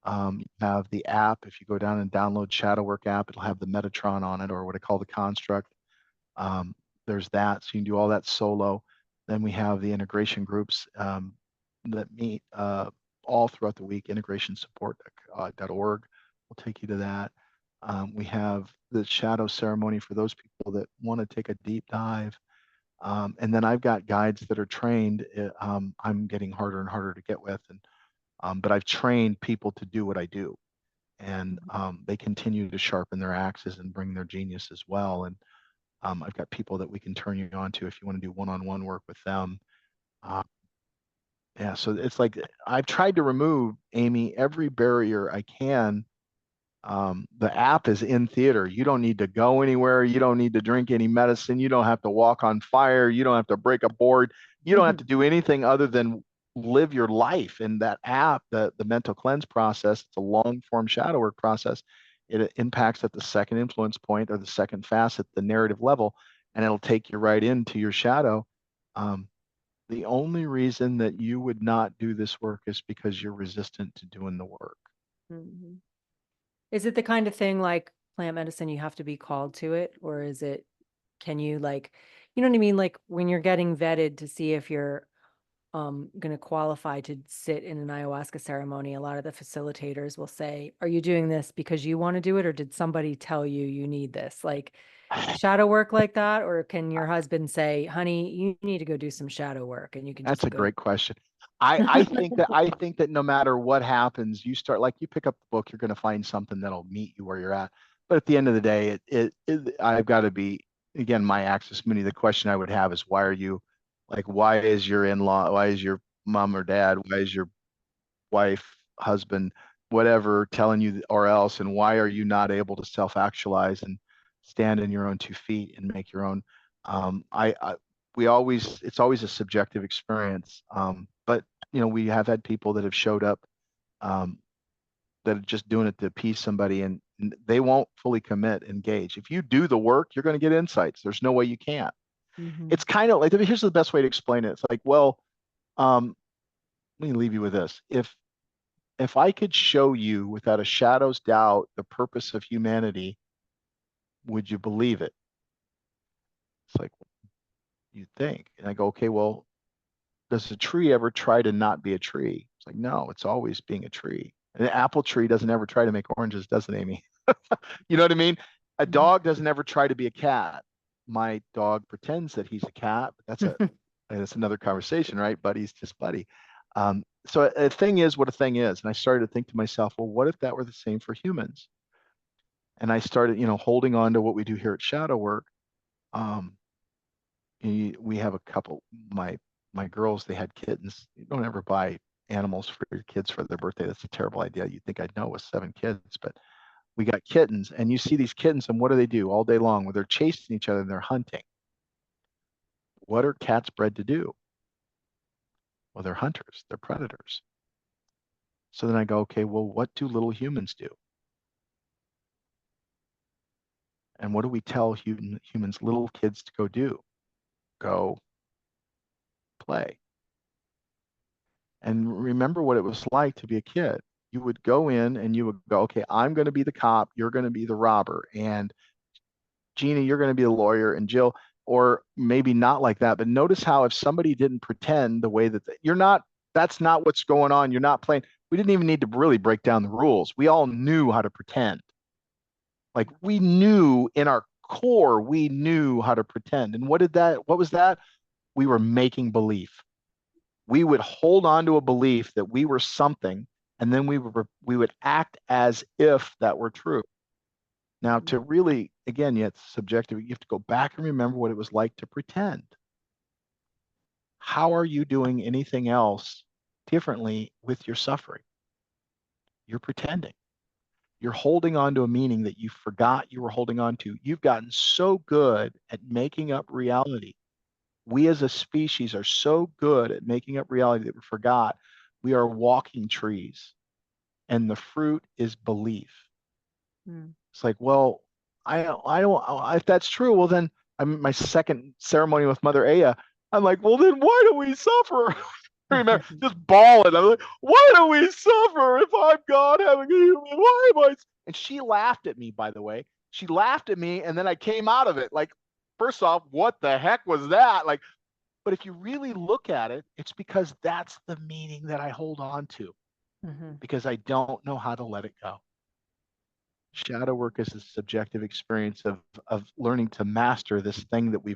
You have the app. If you go down and download Shadow Work app, it'll have the Metatron on it, or what I call the construct. Um, there's that, so you can do all that solo. Then we have the integration groups that meet all throughout the week. Integrationsupport.org will take you to that. We have the shadow ceremony for those people that want to take a deep dive. And then I've got guides that are trained. I'm getting harder and harder to get with, but I've trained people to do what I do, and they continue to sharpen their axes and bring their genius as well. And I've got people that we can turn you on to if you want to do one-on-one work with them. Uh, yeah, so it's like I've tried to remove, Amy, every barrier I can. The app is in theater. You don't need to go anywhere. You don't need to drink any medicine. You don't have to walk on fire. You don't have to break a board. You don't have to do anything other than live your life. And that app, the mental cleanse process, it's a long form shadow work process. It impacts at the second influence point or the second facet, the narrative level, and it'll take you right into your shadow. Um, the only reason that you would not do this work is because you're resistant to doing the work. Hmm. Is it the kind of thing like plant medicine, you have to be called to it? Or is it, can you like, you know what I mean? Like when you're getting vetted to see if you're going to qualify to sit in an ayahuasca ceremony, a lot of the facilitators will say, are you doing this because you want to do it, or did somebody tell you you need this? Like shadow work like that? Or can your husband say, honey, you need to go do some shadow work and you can That's just a go? great question. I think that no matter what happens, you start like you pick up the book, you're going to find something that'll meet you where you're at. But at the end of the day, I've got to be again my axis mini. The question I would have is why are you like why is your in-law, why is your mom or dad, why is your wife, husband, whatever telling you or else, and why are you not able to self-actualize and stand in your own 2 feet and make your own? I we always it's always a subjective experience, but we have had people that have showed up um, that are just doing it to appease somebody, and they won't fully commit, engage. If you do the work, you're going to get insights. There's no way you can't. Hmm. It's kind of like here's the best way to explain it. It's like, well, um, let me leave you with this. If I could show you without a shadow's doubt the purpose of humanity, would you believe it? It's like you think. And I go, okay, well, does a tree ever try to not be a tree? It's like, no, it's always being a tree. An apple tree doesn't ever try to make oranges, doesn't it, Amy? You know what I mean? A dog doesn't ever try to be a cat. My dog pretends that he's a cat, but that's another conversation, right? Buddy's just buddy. So a thing is what a thing is. And I started to think to myself, well, what if that were the same for humans? And I started, holding on to what we do here at Shadow Work. Um, we have a couple. My girls, they had kittens. You don't ever buy animals for your kids for their birthday. That's a terrible idea. You'd think I'd know with 7 kids, but we got kittens, and you see these kittens, and what do they do all day long? Well, they're chasing each other and they're hunting. What are cats bred to do? Well, they're hunters. They're predators. So then I go, okay, well, what do little humans do? And what do we tell humans, little kids to go do? Go play. And remember what it was like to be a kid. You would go in and you would go, okay, I'm going to be the cop, you're going to be the robber, and Gina, you're going to be the lawyer, and Jill, or maybe not like that. But notice how if somebody didn't pretend the way that you're not, that's not what's going on. You're not playing. We didn't even need to really break down the rules. We all knew how to pretend. Like we knew in our core, we knew how to pretend. And what was that? We were making belief. We would hold on to a belief that we were something, and then we would act as if that were true. Now, to really, again, yet subjective, you have to go back and remember what it was like to pretend. How are you doing anything else differently with your suffering? You're pretending. You're holding on to a meaning that you forgot you were holding on to. You've gotten so good at making up reality. We as a species are so good at making up reality that we forgot we are walking trees, and the fruit is belief. Mm. It's like, well, I don't, if that's true, well, then I'm my second ceremony with Mother Aya. I'm like, well, then why do we suffer? I remember just bawling. I'm like, why do we suffer if I'm God having a human? Why am I? And she laughed at me, by the way. She laughed at me, and then I came out of it. Like, first off, what the heck was that? Like, but if you really look at it, it's because that's the meaning that I hold on to Mm-hmm. because I don't know how to let it go. Shadow work is a subjective experience of learning to master this thing that we're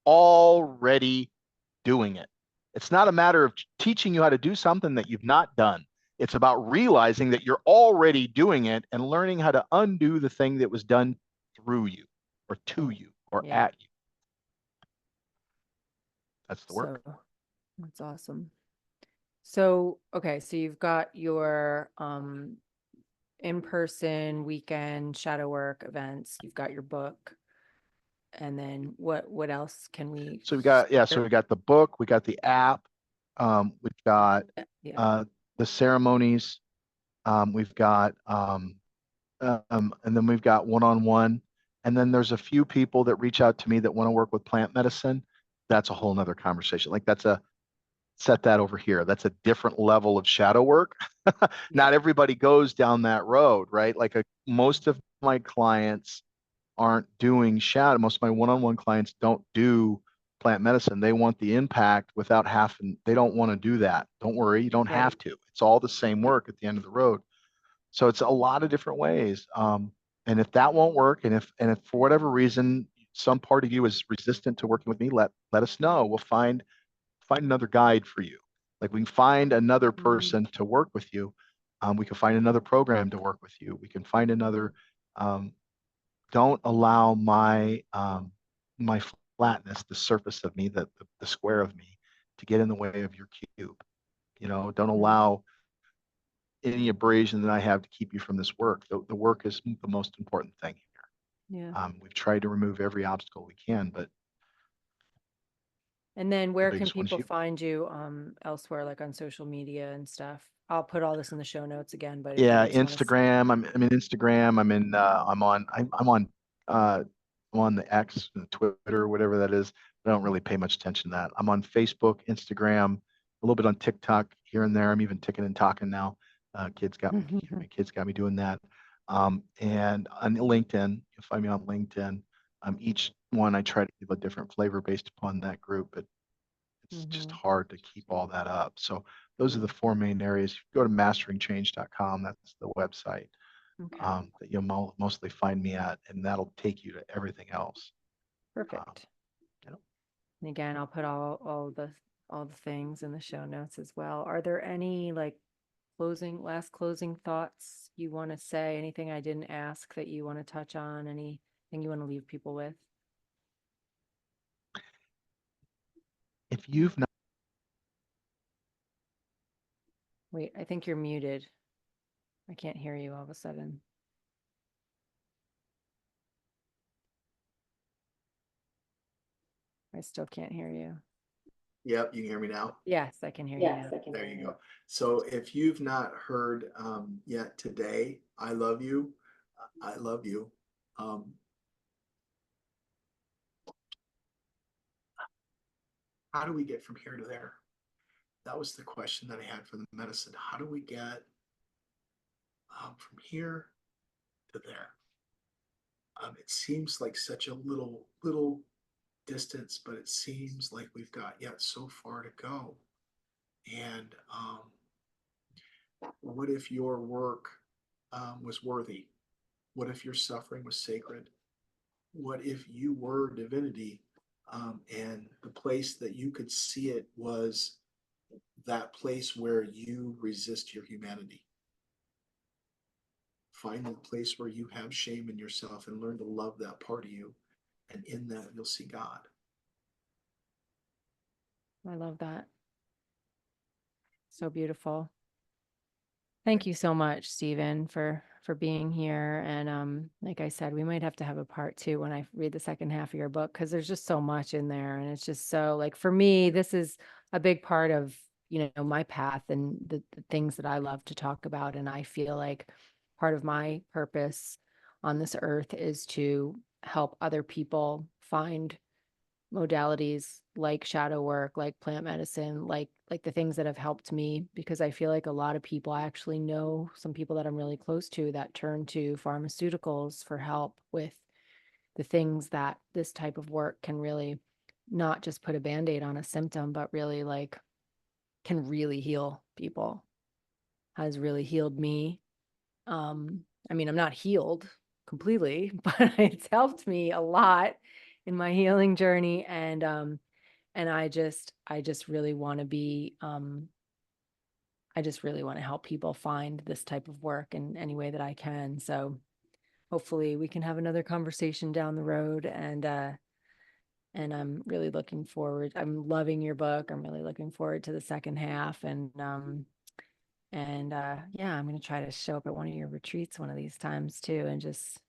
already doing it. It's not a matter of teaching you how to do something that you've not done. It's about realizing that you're already doing it and learning how to undo the thing that was done through you or to you or Yeah. at you. That's the So work. that's awesome. So, okay, so you've got your in-person weekend shadow work events, you've got your book, and then what else can we So we share? got the book, we got the app, we've got Yeah. the ceremonies, we've got and then we've got one-on-one, and then there's a few people that reach out to me that want to work with plant medicine. That's a whole nother conversation. Like that's a set that over here. That's a different level of shadow work. Yeah. Not everybody goes down that road, right? Most of my clients aren't doing shadow. Most of my one-on-one clients don't do plant medicine. They want the impact without having, they don't want to do that. Don't worry, you don't Right. have to. It's all the same work at the end of the road. So it's a lot of different ways. And if that won't work, and if for whatever reason some part of you is resistant to working with me, let us know. We'll find another guide for you. Like we can find another Mhm. person to work with you. We can find another program to work with you. We can find another. Um, don't allow my flatness, the surface of me, the square of me, to get in the way of your cube. Don't Mhm. allow any abrasion that I have to keep you from this work. The work is the most important thing Yeah. here. We've tried to remove every obstacle we can, but And then the where can biggest one is people you. find you elsewhere, like on social media and stuff? I'll put all this in the show notes again, but if you Yeah, just want to, Instagram. I'm in Instagram. I'm on the X, Twitter, whatever that is. I don't really pay much attention to that. I'm on Facebook, Instagram, a little bit on TikTok here and there. I'm even ticking and talking now. My kids got me doing that. And on LinkedIn, you'll find me on LinkedIn. Each one I try to give a different flavor based upon that group, but it's just Mhm. hard to keep all that up. So those are the four main areas. You go to masteringchange.com. That's the website Okay, that you'll mostly find me at, and that'll take you to everything else. Um, perfect. you know, And again, I'll put all the things in the show notes as well. Are there any like last closing thoughts you want to say? Anything I didn't ask that you want to touch on? Anything you want to leave people with? if you've not, Wait, I think you're muted. I can't hear you all of a sudden. I still can't hear you. Yep, you can hear me now. Yes, I can hear you now. There you go. So if you've not heard yet today, I love you. I love you. Um, how do we get from here to there? That was the question that I had for the medicine. How do we get from here to there? It seems like such a little distance, but it seems like we've got yet so far to go. And what if your work was worthy? What if your suffering was sacred? What if you were divinity And the place that you could see it was that place where you resist your humanity. Find the place where you have shame in yourself and learn to love that part of you. And in that, you'll see God. I love that. So beautiful. Thank you so much, Steven, for being here. And like I said, we might have to have a part two when I read the second half of your book, because there's just so much in there. And it's just so, like, for me, this is a big part of, my path and the things that I love to talk about. And I feel like part of my purpose on this earth is to help other people find modalities like shadow work, like plant medicine, like the things that have helped me, because I feel like a lot of people, I actually know some people that I'm really close to that turn to pharmaceuticals for help with the things that this type of work can really not just put a band-aid on a symptom, but really like can really heal people. Has really healed me. I mean, I'm not healed completely, but it's helped me a lot in my healing journey. And I just really want to be, I just really want to help people find this type of work in any way that I can. So hopefully we can have another conversation down the road. And I'm really looking forward. I'm loving your book. I'm really looking forward to the second half. And yeah, I'm going to try to show up at one of your retreats one of these times too, and just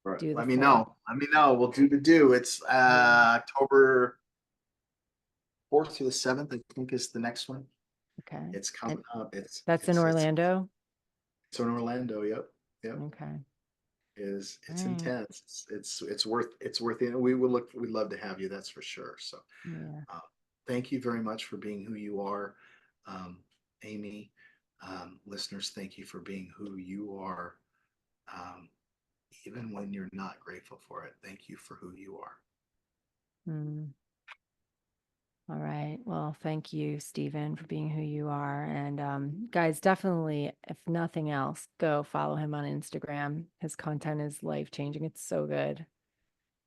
Right. do the Let me full. know. Let me know. We'll do the do. It's October 4th through the 7th, I think is the next one. Okay. It's coming And up. It's that's in Orlando. it's in Orlando. Yep. Yep. Okay. All It's right. intense. It's worth it. We'd love to have you, that's for sure. So Yeah. thank you very much for being who you are. Um, Amy, listeners, thank you for being who you are. Um, Even when you're not grateful for it, thank you for who you are. Mm. All right. Well, thank you, Stephen, for being who you are. And guys, definitely, if nothing else, go follow him on Instagram. His content is life-changing. It's so good.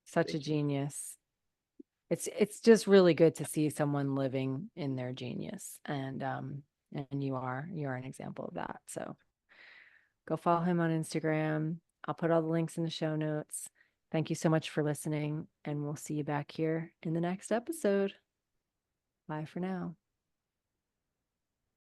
Such a Thank you. genius. It's just really good to see someone living in their genius. And you are an example of that. So go follow him on Instagram. I'll put all the links in the show notes. Thank you so much for listening, and we'll see you back here in the next episode. Bye for now.